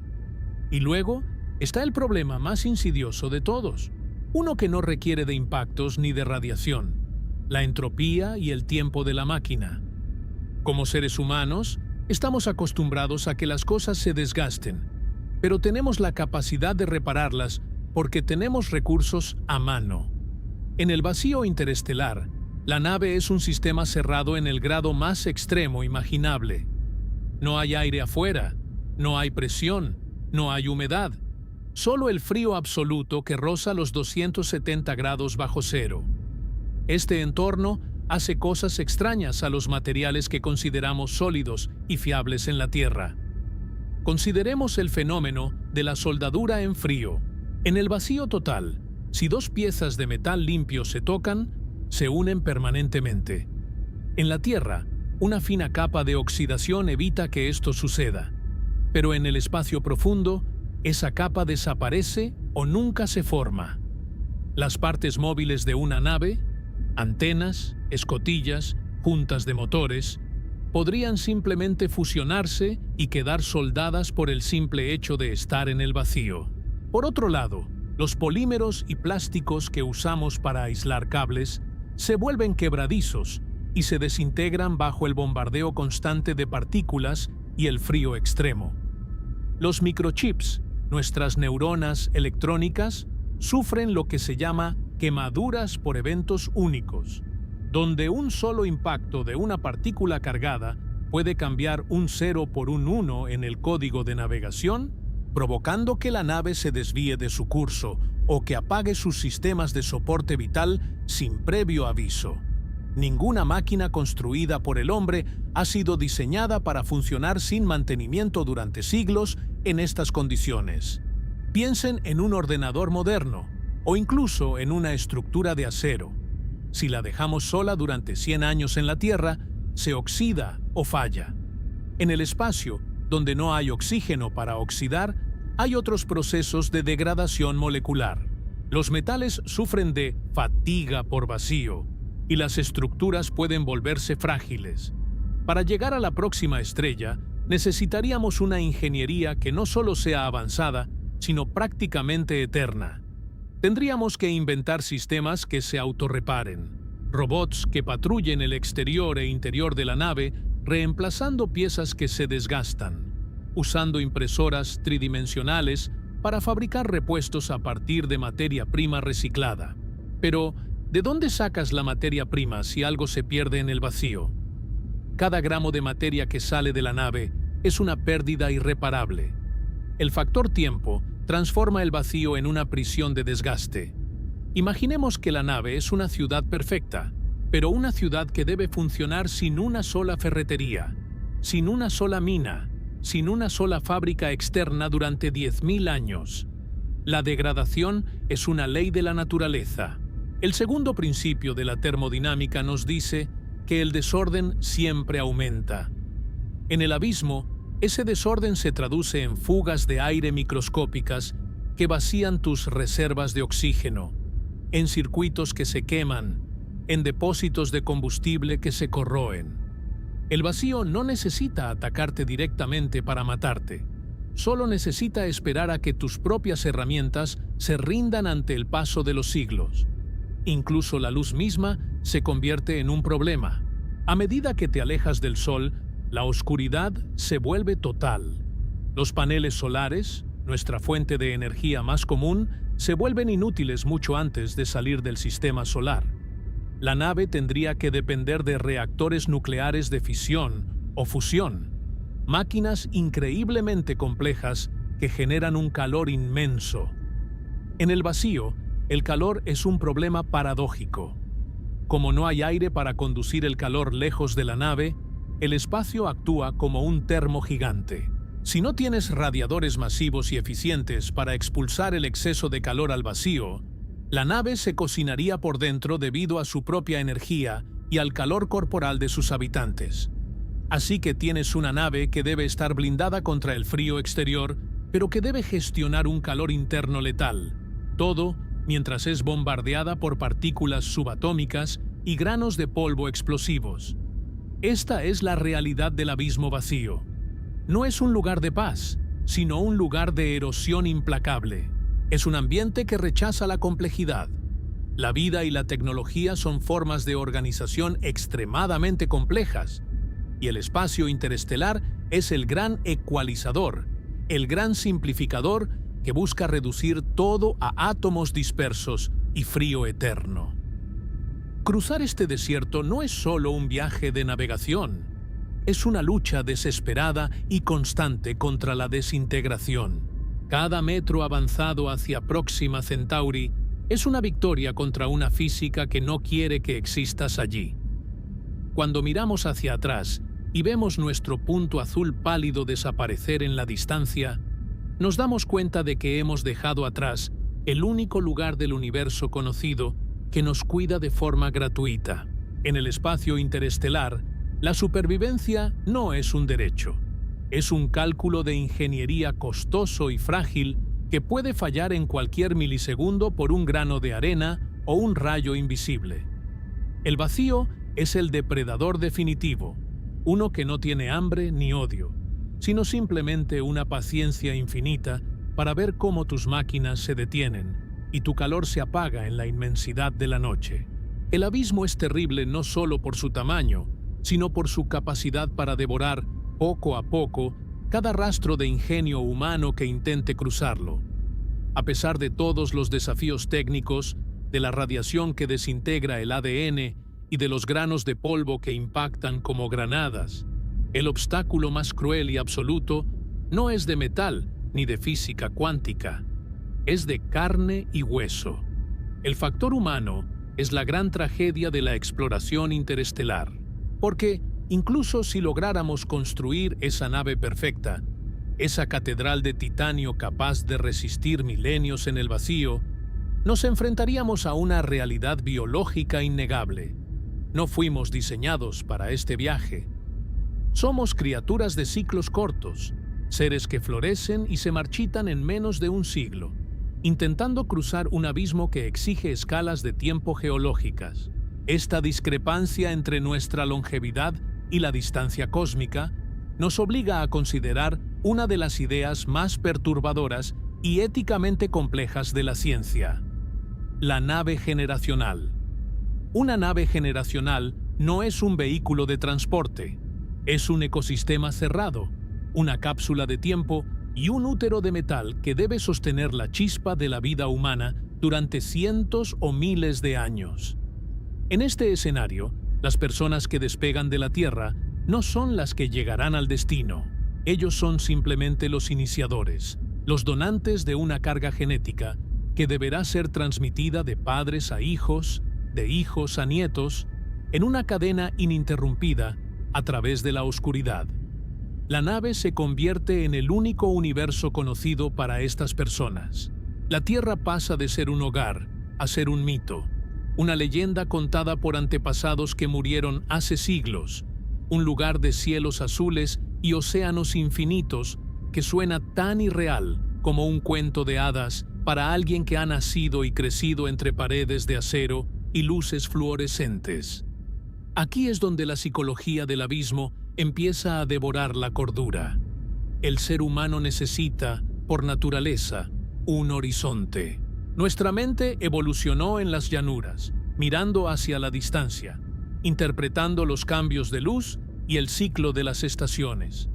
Y luego está el problema más insidioso de todos, uno que no requiere de impactos ni de radiación: la entropía y el tiempo de la máquina. Como seres humanos, estamos acostumbrados a que las cosas se desgasten, pero tenemos la capacidad de repararlas porque tenemos recursos a mano. En el vacío interestelar, la nave es un sistema cerrado en el grado más extremo imaginable. No hay aire afuera, no hay presión, no hay humedad, solo el frío absoluto que roza los 270 grados bajo cero. Este entorno hace cosas extrañas a los materiales que consideramos sólidos y fiables en la Tierra. Consideremos el fenómeno de la soldadura en frío. En el vacío total, si dos piezas de metal limpio se tocan, se unen permanentemente. En la Tierra, una fina capa de oxidación evita que esto suceda, pero en el espacio profundo, esa capa desaparece o nunca se forma. Las partes móviles de una nave, antenas, escotillas, juntas de motores, podrían simplemente fusionarse y quedar soldadas por el simple hecho de estar en el vacío. Por otro lado, los polímeros y plásticos que usamos para aislar cables se vuelven quebradizos y se desintegran bajo el bombardeo constante de partículas y el frío extremo. Los microchips, nuestras neuronas electrónicas, sufren lo que se llama quemaduras por eventos únicos, donde un solo impacto de una partícula cargada puede cambiar un 0 por un 1 en el código de navegación, provocando que la nave se desvíe de su curso o que apague sus sistemas de soporte vital sin previo aviso. Ninguna máquina construida por el hombre ha sido diseñada para funcionar sin mantenimiento durante siglos en estas condiciones. Piensen en un ordenador moderno o incluso en una estructura de acero. Si la dejamos sola durante 100 años en la Tierra, se oxida o falla. En el espacio, donde no hay oxígeno para oxidar, hay otros procesos de degradación molecular. Los metales sufren de fatiga por vacío y las estructuras pueden volverse frágiles. Para llegar a la próxima estrella, necesitaríamos una ingeniería que no solo sea avanzada, sino prácticamente eterna. Tendríamos que inventar sistemas que se autorreparen, robots que patrullen el exterior e interior de la nave, reemplazando piezas que se desgastan, usando impresoras tridimensionales para fabricar repuestos a partir de materia prima reciclada. Pero, ¿De dónde sacas la materia prima si algo se pierde en el vacío? Cada gramo de materia que sale de la nave es una pérdida irreparable. El factor tiempo transforma el vacío en una prisión de desgaste. Imaginemos que la nave es una ciudad perfecta, pero una ciudad que debe funcionar sin una sola ferretería, sin una sola mina, sin una sola fábrica externa durante 10.000 años. La degradación es una ley de la naturaleza. El segundo principio de la termodinámica nos dice que el desorden siempre aumenta. En el abismo, ese desorden se traduce en fugas de aire microscópicas que vacían tus reservas de oxígeno, en circuitos que se queman, en depósitos de combustible que se corroen. El vacío no necesita atacarte directamente para matarte. Solo necesita esperar a que tus propias herramientas se rindan ante el paso de los siglos. Incluso la luz misma se convierte en un problema. A medida que te alejas del sol, la oscuridad se vuelve total. Los paneles solares, nuestra fuente de energía más común, se vuelven inútiles mucho antes de salir del sistema solar. La nave tendría que depender de reactores nucleares de fisión o fusión, máquinas increíblemente complejas que generan un calor inmenso. En el vacío, el calor es un problema paradójico. Como no hay aire para conducir el calor lejos de la nave, el espacio actúa como un termo gigante. Si no tienes radiadores masivos y eficientes para expulsar el exceso de calor al vacío, la nave se cocinaría por dentro debido a su propia energía y al calor corporal de sus habitantes. Así que tienes una nave que debe estar blindada contra el frío exterior, pero que debe gestionar un calor interno letal. Todo mientras es bombardeada por partículas subatómicas y granos de polvo explosivos. Esta es la realidad del abismo vacío. No es un lugar de paz, sino un lugar de erosión implacable. Es un ambiente que rechaza la complejidad. La vida y la tecnología son formas de organización extremadamente complejas, y el espacio interestelar es el gran ecualizador, el gran simplificador que busca reducir todo a átomos dispersos y frío eterno. Cruzar este desierto no es solo un viaje de navegación, es una lucha desesperada y constante contra la desintegración. Cada metro avanzado hacia Próxima Centauri es una victoria contra una física que no quiere que existas allí. Cuando miramos hacia atrás y vemos nuestro punto azul pálido desaparecer en la distancia, nos damos cuenta de que hemos dejado atrás el único lugar del universo conocido que nos cuida de forma gratuita. En el espacio interestelar, la supervivencia no es un derecho. Es un cálculo de ingeniería costoso y frágil que puede fallar en cualquier milisegundo por un grano de arena o un rayo invisible. El vacío es el depredador definitivo, uno que no tiene hambre ni odio, sino simplemente una paciencia infinita para ver cómo tus máquinas se detienen y tu calor se apaga en la inmensidad de la noche. El abismo es terrible no solo por su tamaño, sino por su capacidad para devorar, poco a poco, cada rastro de ingenio humano que intente cruzarlo. A pesar de todos los desafíos técnicos, de la radiación que desintegra el ADN y de los granos de polvo que impactan como granadas, el obstáculo más cruel y absoluto no es de metal ni de física cuántica, es de carne y hueso. El factor humano es la gran tragedia de la exploración interestelar, porque incluso si lográramos construir esa nave perfecta, esa catedral de titanio capaz de resistir milenios en el vacío, nos enfrentaríamos a una realidad biológica innegable. No fuimos diseñados para este viaje. Somos criaturas de ciclos cortos, seres que florecen y se marchitan en menos de un siglo, intentando cruzar un abismo que exige escalas de tiempo geológicas. Esta discrepancia entre nuestra longevidad y la distancia cósmica nos obliga a considerar una de las ideas más perturbadoras y éticamente complejas de la ciencia: la nave generacional. Una nave generacional no es un vehículo de transporte, es un ecosistema cerrado, una cápsula de tiempo y un útero de metal que debe sostener la chispa de la vida humana durante cientos o miles de años. En este escenario, las personas que despegan de la Tierra no son las que llegarán al destino. Ellos son simplemente los iniciadores, los donantes de una carga genética que deberá ser transmitida de padres a hijos, de hijos a nietos, en una cadena ininterrumpida a través de la oscuridad. La nave se convierte en el único universo conocido para estas personas. La Tierra pasa de ser un hogar a ser un mito, una leyenda contada por antepasados que murieron hace siglos, un lugar de cielos azules y océanos infinitos que suena tan irreal como un cuento de hadas para alguien que ha nacido y crecido entre paredes de acero y luces fluorescentes. Aquí es donde la psicología del abismo empieza a devorar la cordura. El ser humano necesita, por naturaleza, un horizonte. Nuestra mente evolucionó en las llanuras, mirando hacia la distancia, interpretando los cambios de luz y el ciclo de las estaciones.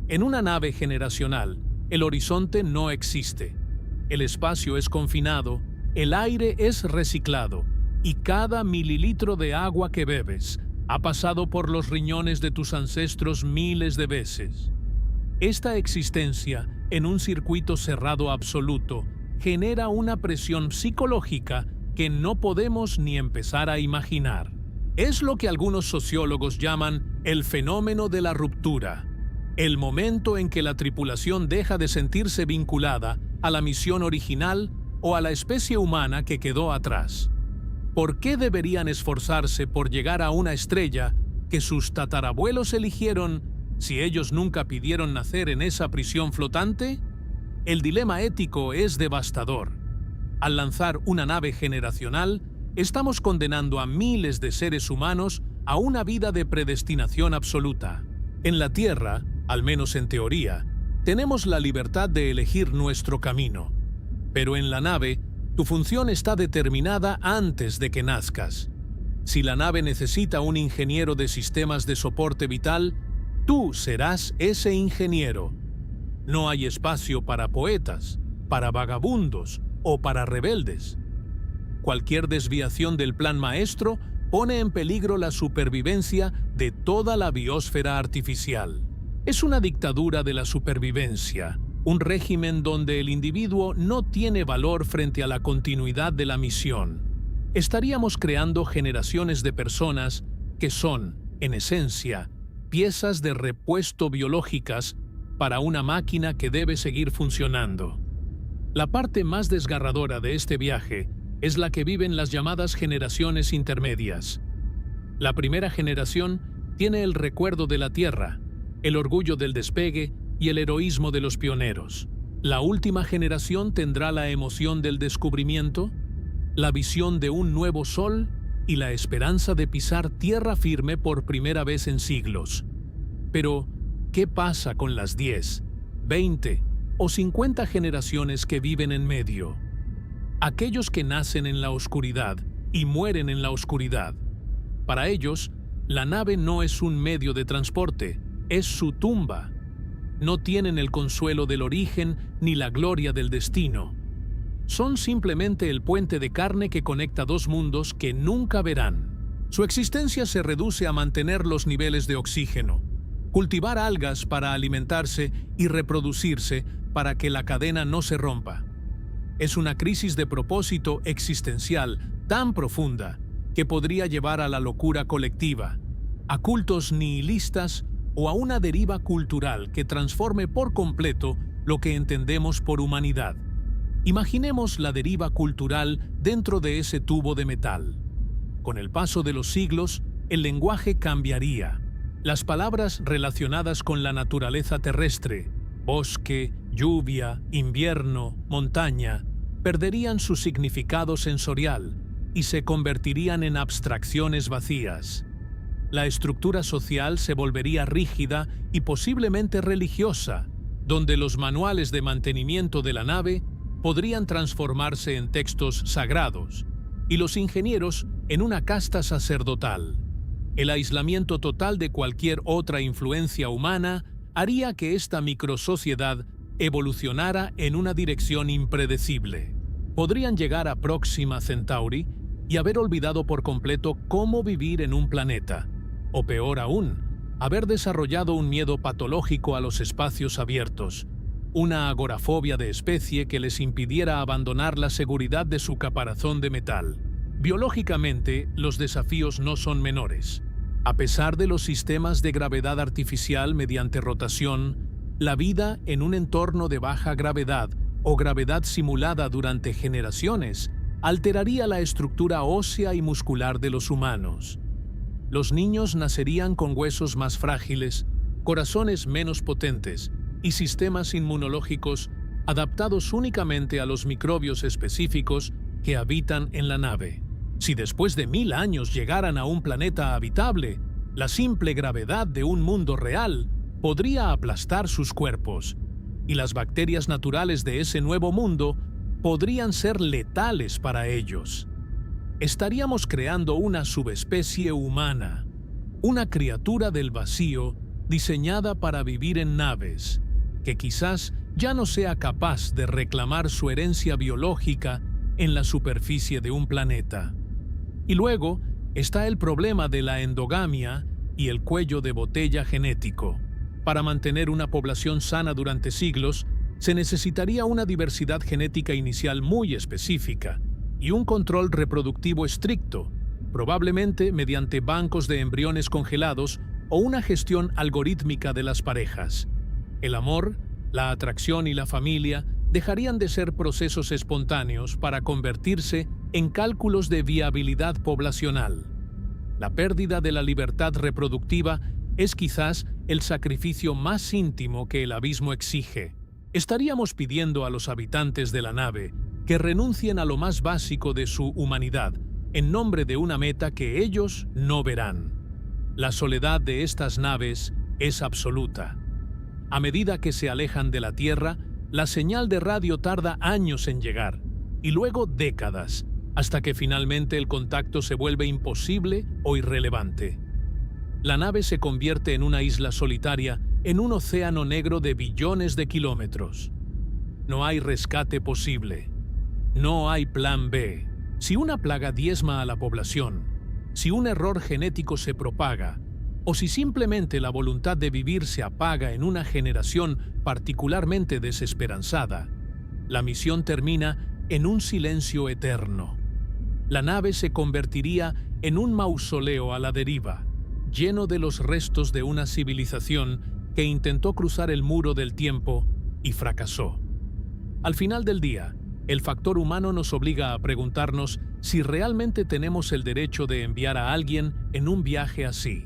En una nave generacional, el horizonte no existe. El espacio es confinado, el aire es reciclado, y cada mililitro de agua que bebes ha pasado por los riñones de tus ancestros miles de veces. Esta existencia, en un circuito cerrado absoluto, genera una presión psicológica que no podemos ni empezar a imaginar. Es lo que algunos sociólogos llaman el fenómeno de la ruptura, el momento en que la tripulación deja de sentirse vinculada a la misión original o a la especie humana que quedó atrás. ¿Por qué deberían esforzarse por llegar a una estrella que sus tatarabuelos eligieron si ellos nunca pidieron nacer en esa prisión flotante? El dilema ético es devastador. Al lanzar una nave generacional, estamos condenando a miles de seres humanos a una vida de predestinación absoluta. En la Tierra, al menos en teoría, tenemos la libertad de elegir nuestro camino. Pero en la nave, tu función está determinada antes de que nazcas. Si la nave necesita un ingeniero de sistemas de soporte vital, tú serás ese ingeniero. No hay espacio para poetas, para vagabundos o para rebeldes. Cualquier desviación del plan maestro pone en peligro la supervivencia de toda la biosfera artificial. Es una dictadura de la supervivencia, un régimen donde el individuo no tiene valor frente a la continuidad de la misión. Estaríamos creando generaciones de personas que son, en esencia, piezas de repuesto biológicas para una máquina que debe seguir funcionando. La parte más desgarradora de este viaje es la que viven las llamadas generaciones intermedias. La primera generación tiene el recuerdo de la Tierra, el orgullo del despegue y el heroísmo de los pioneros. La última generación tendrá la emoción del descubrimiento, la visión de un nuevo sol y la esperanza de pisar tierra firme por primera vez en siglos. Pero, ¿qué pasa con las 10, 20 o 50 generaciones que viven en medio? Aquellos que nacen en la oscuridad y mueren en la oscuridad. Para ellos, la nave no es un medio de transporte, es su tumba. No tienen el consuelo del origen ni la gloria del destino. Son simplemente el puente de carne que conecta dos mundos que nunca verán. Su existencia se reduce a mantener los niveles de oxígeno, cultivar algas para alimentarse y reproducirse para que la cadena no se rompa. Es una crisis de propósito existencial tan profunda que podría llevar a la locura colectiva, a cultos nihilistas o a una deriva cultural que transforme por completo lo que entendemos por humanidad. Imaginemos la deriva cultural dentro de ese tubo de metal. Con el paso de los siglos, el lenguaje cambiaría. Las palabras relacionadas con la naturaleza terrestre, bosque, lluvia, invierno, montaña, perderían su significado sensorial y se convertirían en abstracciones vacías. La estructura social se volvería rígida y posiblemente religiosa, donde los manuales de mantenimiento de la nave podrían transformarse en textos sagrados y los ingenieros en una casta sacerdotal. El aislamiento total de cualquier otra influencia humana haría que esta microsociedad evolucionara en una dirección impredecible. Podrían llegar a Próxima Centauri y haber olvidado por completo cómo vivir en un planeta, o peor aún, haber desarrollado un miedo patológico a los espacios abiertos, una agorafobia de especie que les impidiera abandonar la seguridad de su caparazón de metal. Biológicamente, los desafíos no son menores. A pesar de los sistemas de gravedad artificial mediante rotación, la vida en un entorno de baja gravedad o gravedad simulada durante generaciones alteraría la estructura ósea y muscular de los humanos. Los niños nacerían con huesos más frágiles, corazones menos potentes y sistemas inmunológicos adaptados únicamente a los microbios específicos que habitan en la nave. Si después de 1000 años llegaran a un planeta habitable, la simple gravedad de un mundo real podría aplastar sus cuerpos, y las bacterias naturales de ese nuevo mundo podrían ser letales para ellos. Estaríamos creando una subespecie humana, una criatura del vacío diseñada para vivir en naves, que quizás ya no sea capaz de reclamar su herencia biológica en la superficie de un planeta. Y luego está el problema de la endogamia y el cuello de botella genético. Para mantener una población sana durante siglos, se necesitaría una diversidad genética inicial muy específica y un control reproductivo estricto, probablemente mediante bancos de embriones congelados o una gestión algorítmica de las parejas. El amor, la atracción y la familia dejarían de ser procesos espontáneos para convertirse en cálculos de viabilidad poblacional. La pérdida de la libertad reproductiva es quizás el sacrificio más íntimo que el abismo exige. Estaríamos pidiendo a los habitantes de la nave que renuncien a lo más básico de su humanidad en nombre de una meta que ellos no verán. La soledad de estas naves es absoluta. A medida que se alejan de la Tierra, la señal de radio tarda años en llegar, y luego décadas, hasta que finalmente el contacto se vuelve imposible o irrelevante. La nave se convierte en una isla solitaria en un océano negro de billones de kilómetros. No hay rescate posible. No hay plan B. Si una plaga diezma a la población, si un error genético se propaga, o si simplemente la voluntad de vivir se apaga en una generación particularmente desesperanzada, la misión termina en un silencio eterno. La nave se convertiría en un mausoleo a la deriva, lleno de los restos de una civilización que intentó cruzar el muro del tiempo y fracasó. Al final del día, el factor humano nos obliga a preguntarnos si realmente tenemos el derecho de enviar a alguien en un viaje así.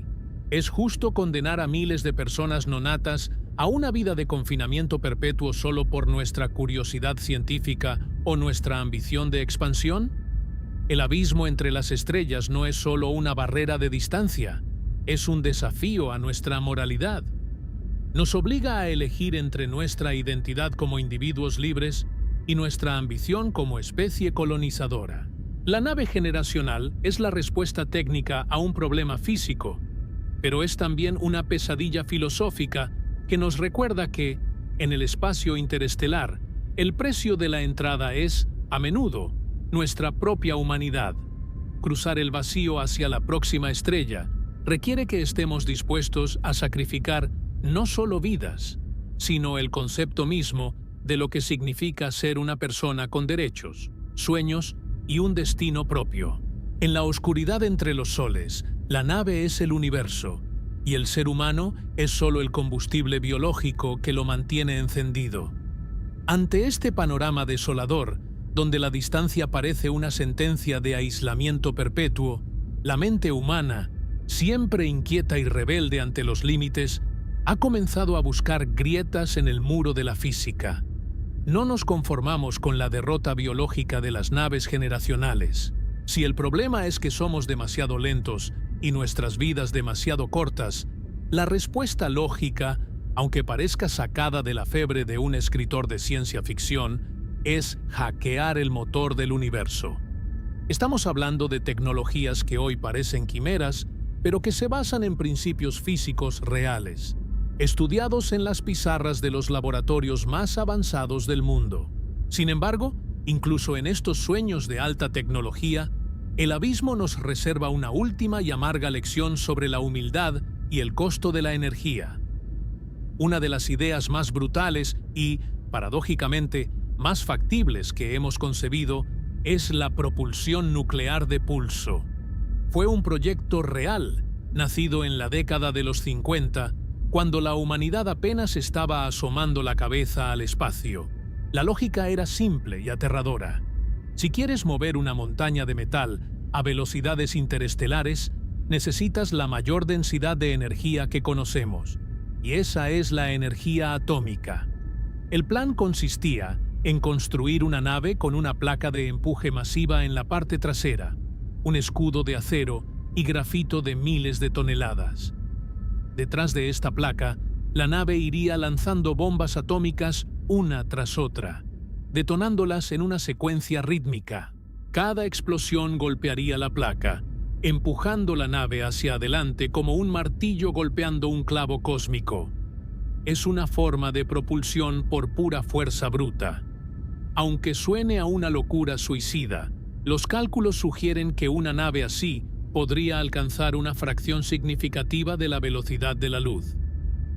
¿Es justo condenar a miles de personas nonatas a una vida de confinamiento perpetuo solo por nuestra curiosidad científica o nuestra ambición de expansión? El abismo entre las estrellas no es solo una barrera de distancia, es un desafío a nuestra moralidad. Nos obliga a elegir entre nuestra identidad como individuos libres y nuestra ambición como especie colonizadora. La nave generacional es la respuesta técnica a un problema físico, pero es también una pesadilla filosófica que nos recuerda que, en el espacio interestelar, el precio de la entrada es, a menudo, nuestra propia humanidad. Cruzar el vacío hacia la próxima estrella requiere que estemos dispuestos a sacrificar no solo vidas, sino el concepto mismo de lo que significa ser una persona con derechos, sueños y un destino propio. En la oscuridad entre los soles, la nave es el universo, y el ser humano es solo el combustible biológico que lo mantiene encendido. Ante este panorama desolador, donde la distancia parece una sentencia de aislamiento perpetuo, la mente humana, siempre inquieta y rebelde ante los límites, ha comenzado a buscar grietas en el muro de la física. No nos conformamos con la derrota biológica de las naves generacionales. Si el problema es que somos demasiado lentos y nuestras vidas demasiado cortas, la respuesta lógica, aunque parezca sacada de la febre de un escritor de ciencia ficción, es hackear el motor del universo. Estamos hablando de tecnologías que hoy parecen quimeras, pero que se basan en principios físicos reales, estudiados en las pizarras de los laboratorios más avanzados del mundo. Sin embargo, incluso en estos sueños de alta tecnología, El abismo nos reserva una última y amarga lección sobre la humildad y el costo de la energía. Una de las ideas más brutales y, paradójicamente, más factibles que hemos concebido es la propulsión nuclear de pulso. Fue un proyecto real, nacido en la década de los 50, cuando la humanidad apenas estaba asomando la cabeza al espacio. La lógica era simple y aterradora. Si quieres mover una montaña de metal a velocidades interestelares, necesitas la mayor densidad de energía que conocemos, y esa es la energía atómica. El plan consistía en construir una nave con una placa de empuje masiva en la parte trasera, un escudo de acero y grafito de miles de toneladas. Detrás de esta placa, la nave iría lanzando bombas atómicas una tras otra, detonándolas en una secuencia rítmica. Cada explosión golpearía la placa, empujando la nave hacia adelante como un martillo golpeando un clavo cósmico. Es una forma de propulsión por pura fuerza bruta. Aunque suene a una locura suicida, los cálculos sugieren que una nave así podría alcanzar una fracción significativa de la velocidad de la luz.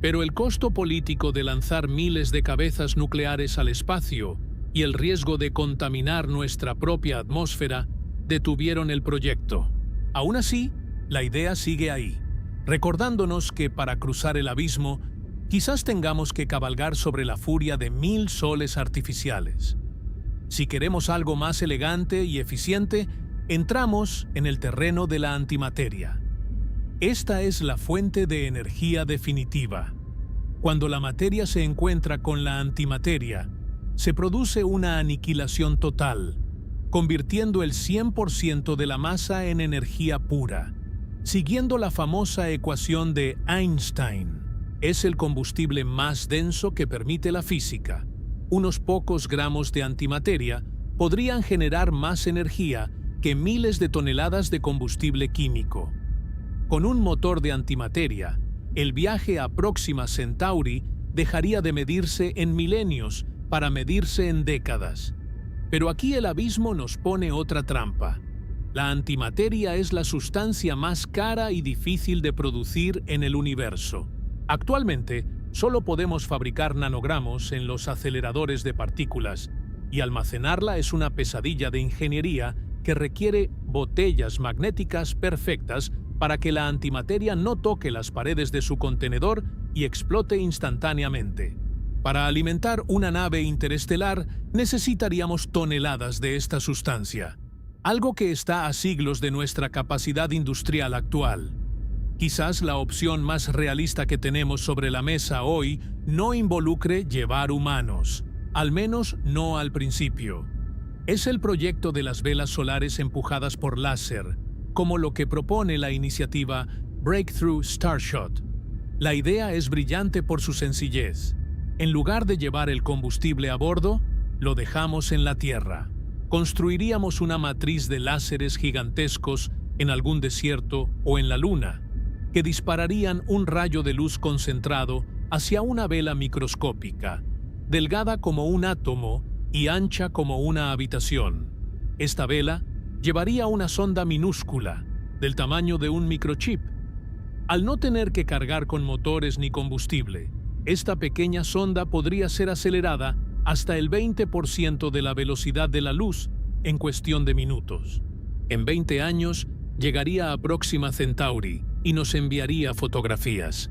Pero el costo político de lanzar miles de cabezas nucleares al espacio y el riesgo de contaminar nuestra propia atmósfera detuvieron el proyecto. Aún así, la idea sigue ahí, recordándonos que para cruzar el abismo, quizás tengamos que cabalgar sobre la furia de 1000 soles artificiales. Si queremos algo más elegante y eficiente, entramos en el terreno de la antimateria. Esta es la fuente de energía definitiva. Cuando la materia se encuentra con la antimateria, se produce una aniquilación total, convirtiendo el 100% de la masa en energía pura. Siguiendo la famosa ecuación de Einstein, es el combustible más denso que permite la física. Unos pocos gramos de antimateria podrían generar más energía que miles de toneladas de combustible químico. Con un motor de antimateria, el viaje a Próxima Centauri dejaría de medirse en milenios para medirse en décadas. Pero aquí el abismo nos pone otra trampa. La antimateria es la sustancia más cara y difícil de producir en el universo. Actualmente, solo podemos fabricar nanogramos en los aceleradores de partículas, y almacenarla es una pesadilla de ingeniería que requiere botellas magnéticas perfectas para que la antimateria no toque las paredes de su contenedor y explote instantáneamente. Para alimentar una nave interestelar necesitaríamos toneladas de esta sustancia, algo que está a siglos de nuestra capacidad industrial actual. Quizás la opción más realista que tenemos sobre la mesa hoy no involucre llevar humanos, al menos no al principio. Es el proyecto de las velas solares empujadas por láser, como lo que propone la iniciativa Breakthrough Starshot. La idea es brillante por su sencillez. En lugar de llevar el combustible a bordo, lo dejamos en la Tierra. Construiríamos una matriz de láseres gigantescos en algún desierto o en la Luna, que dispararían un rayo de luz concentrado hacia una vela microscópica, delgada como un átomo y ancha como una habitación. Esta vela llevaría una sonda minúscula, del tamaño de un microchip. Al no tener que cargar con motores ni combustible, esta pequeña sonda podría ser acelerada hasta el 20% de la velocidad de la luz en cuestión de minutos. En 20 años, llegaría a Próxima Centauri y nos enviaría fotografías.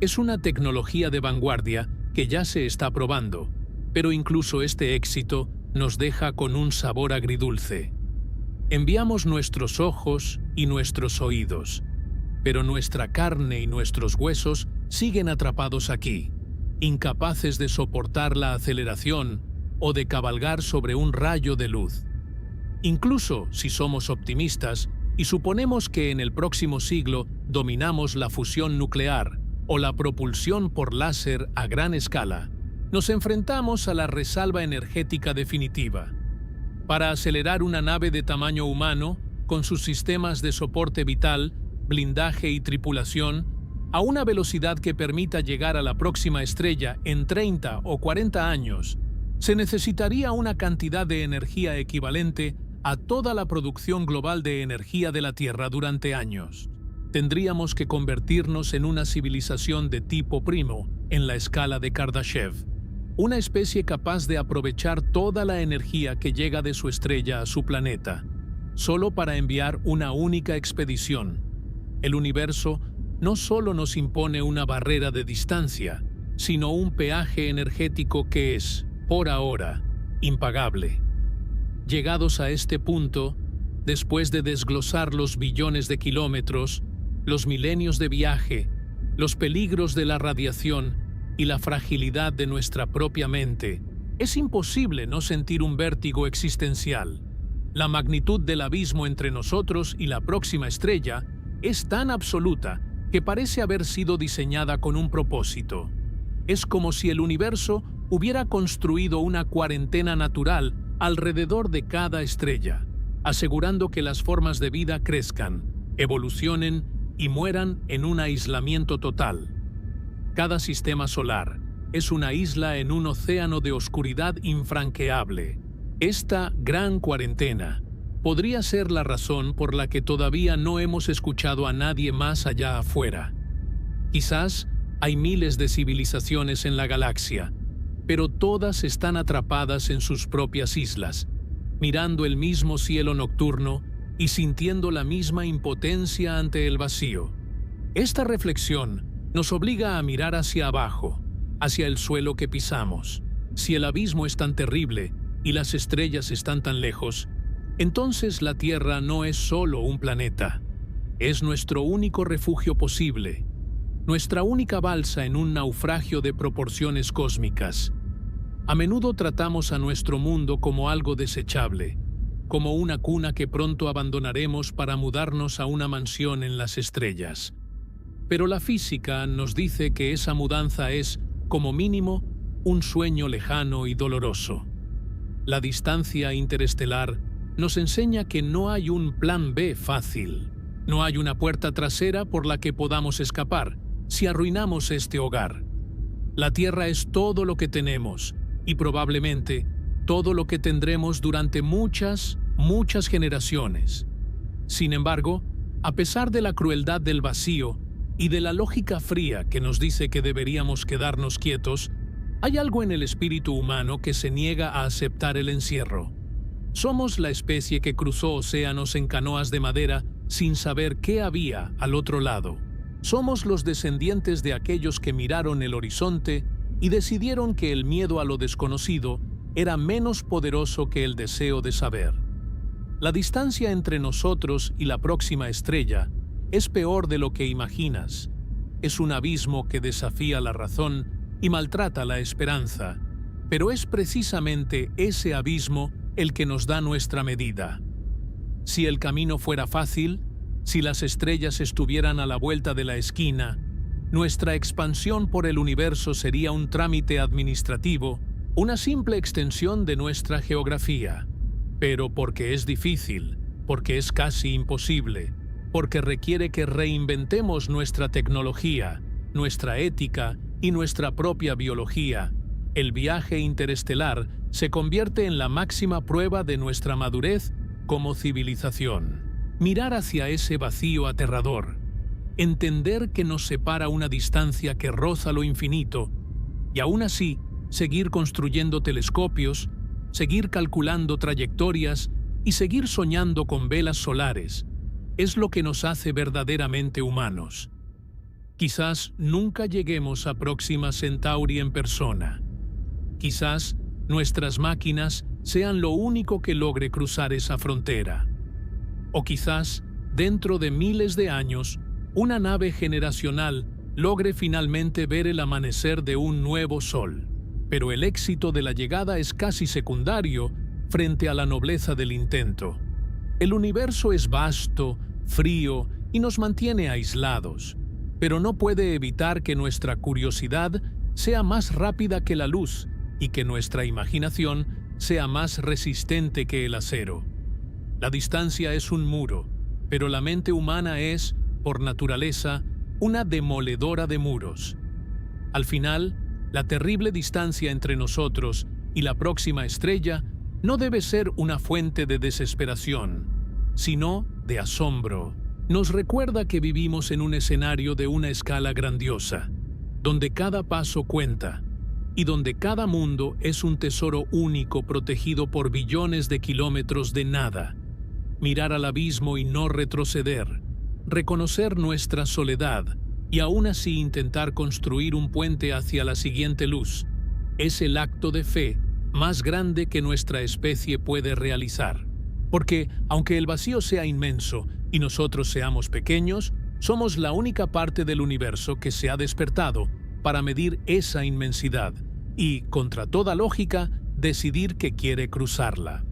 Es una tecnología de vanguardia que ya se está probando, pero incluso este éxito nos deja con un sabor agridulce. Enviamos nuestros ojos y nuestros oídos, pero nuestra carne y nuestros huesos siguen atrapados aquí, incapaces de soportar la aceleración o de cabalgar sobre un rayo de luz. Incluso si somos optimistas y suponemos que en el próximo siglo dominamos la fusión nuclear o la propulsión por láser a gran escala, nos enfrentamos a la resalva energética definitiva. Para acelerar una nave de tamaño humano, con sus sistemas de soporte vital, blindaje y tripulación, a una velocidad que permita llegar a la próxima estrella en 30 o 40 años, se necesitaría una cantidad de energía equivalente a toda la producción global de energía de la Tierra durante años. Tendríamos que convertirnos en una civilización de tipo primo en la escala de Kardashev, una especie capaz de aprovechar toda la energía que llega de su estrella a su planeta, solo para enviar una única expedición. El universo no solo nos impone una barrera de distancia, sino un peaje energético que es, por ahora, impagable. Llegados a este punto, después de desglosar los billones de kilómetros, los milenios de viaje, los peligros de la radiación y la fragilidad de nuestra propia mente, es imposible no sentir un vértigo existencial. La magnitud del abismo entre nosotros y la próxima estrella es tan absoluta que parece haber sido diseñada con un propósito. Es como si el universo hubiera construido una cuarentena natural alrededor de cada estrella, asegurando que las formas de vida crezcan, evolucionen y mueran en un aislamiento total. Cada sistema solar es una isla en un océano de oscuridad infranqueable. Esta gran cuarentena podría ser la razón por la que todavía no hemos escuchado a nadie más allá afuera. Quizás hay miles de civilizaciones en la galaxia, pero todas están atrapadas en sus propias islas, mirando el mismo cielo nocturno y sintiendo la misma impotencia ante el vacío. Esta reflexión nos obliga a mirar hacia abajo, hacia el suelo que pisamos. Si el abismo es tan terrible y las estrellas están tan lejos, entonces la Tierra no es solo un planeta, es nuestro único refugio posible, nuestra única balsa en un naufragio de proporciones cósmicas. A menudo tratamos a nuestro mundo como algo desechable, como una cuna que pronto abandonaremos para mudarnos a una mansión en las estrellas. Pero la física nos dice que esa mudanza es, como mínimo, un sueño lejano y doloroso. La distancia interestelar nos enseña que no hay un plan B fácil. No hay una puerta trasera por la que podamos escapar si arruinamos este hogar. La Tierra es todo lo que tenemos y probablemente todo lo que tendremos durante muchas generaciones. Sin embargo, a pesar de la crueldad del vacío y de la lógica fría que nos dice que deberíamos quedarnos quietos, hay algo en el espíritu humano que se niega a aceptar el encierro. Somos la especie que cruzó océanos en canoas de madera sin saber qué había al otro lado. Somos los descendientes de aquellos que miraron el horizonte y decidieron que el miedo a lo desconocido era menos poderoso que el deseo de saber. La distancia entre nosotros y la próxima estrella es peor de lo que imaginas. Es un abismo que desafía la razón y maltrata la esperanza, pero es precisamente ese abismo el que nos da nuestra medida. Si el camino fuera fácil, si las estrellas estuvieran a la vuelta de la esquina, nuestra expansión por el universo sería un trámite administrativo, una simple extensión de nuestra geografía. Pero porque es difícil, porque es casi imposible, porque requiere que reinventemos nuestra tecnología, nuestra ética y nuestra propia biología, el viaje interestelar se convierte en la máxima prueba de nuestra madurez como civilización. Mirar hacia ese vacío aterrador, entender que nos separa una distancia que roza lo infinito, y aún así seguir construyendo telescopios, seguir calculando trayectorias y seguir soñando con velas solares, es lo que nos hace verdaderamente humanos. Quizás nunca lleguemos a Próxima Centauri en persona. Quizás nuestras máquinas sean lo único que logre cruzar esa frontera. O quizás, dentro de miles de años, una nave generacional logre finalmente ver el amanecer de un nuevo sol. Pero el éxito de la llegada es casi secundario frente a la nobleza del intento. El universo es vasto, frío y nos mantiene aislados, pero no puede evitar que nuestra curiosidad sea más rápida que la luz y que nuestra imaginación sea más resistente que el acero. La distancia es un muro, pero la mente humana es, por naturaleza, una demoledora de muros. Al final, la terrible distancia entre nosotros y la próxima estrella no debe ser una fuente de desesperación, sino de asombro. Nos recuerda que vivimos en un escenario de una escala grandiosa, donde cada paso cuenta, y donde cada mundo es un tesoro único protegido por billones de kilómetros de nada. Mirar al abismo y no retroceder, reconocer nuestra soledad y aún así intentar construir un puente hacia la siguiente luz, es el acto de fe más grande que nuestra especie puede realizar. Porque, aunque el vacío sea inmenso y nosotros seamos pequeños, somos la única parte del universo que se ha despertado para medir esa inmensidad y, contra toda lógica, decidir que quiere cruzarla.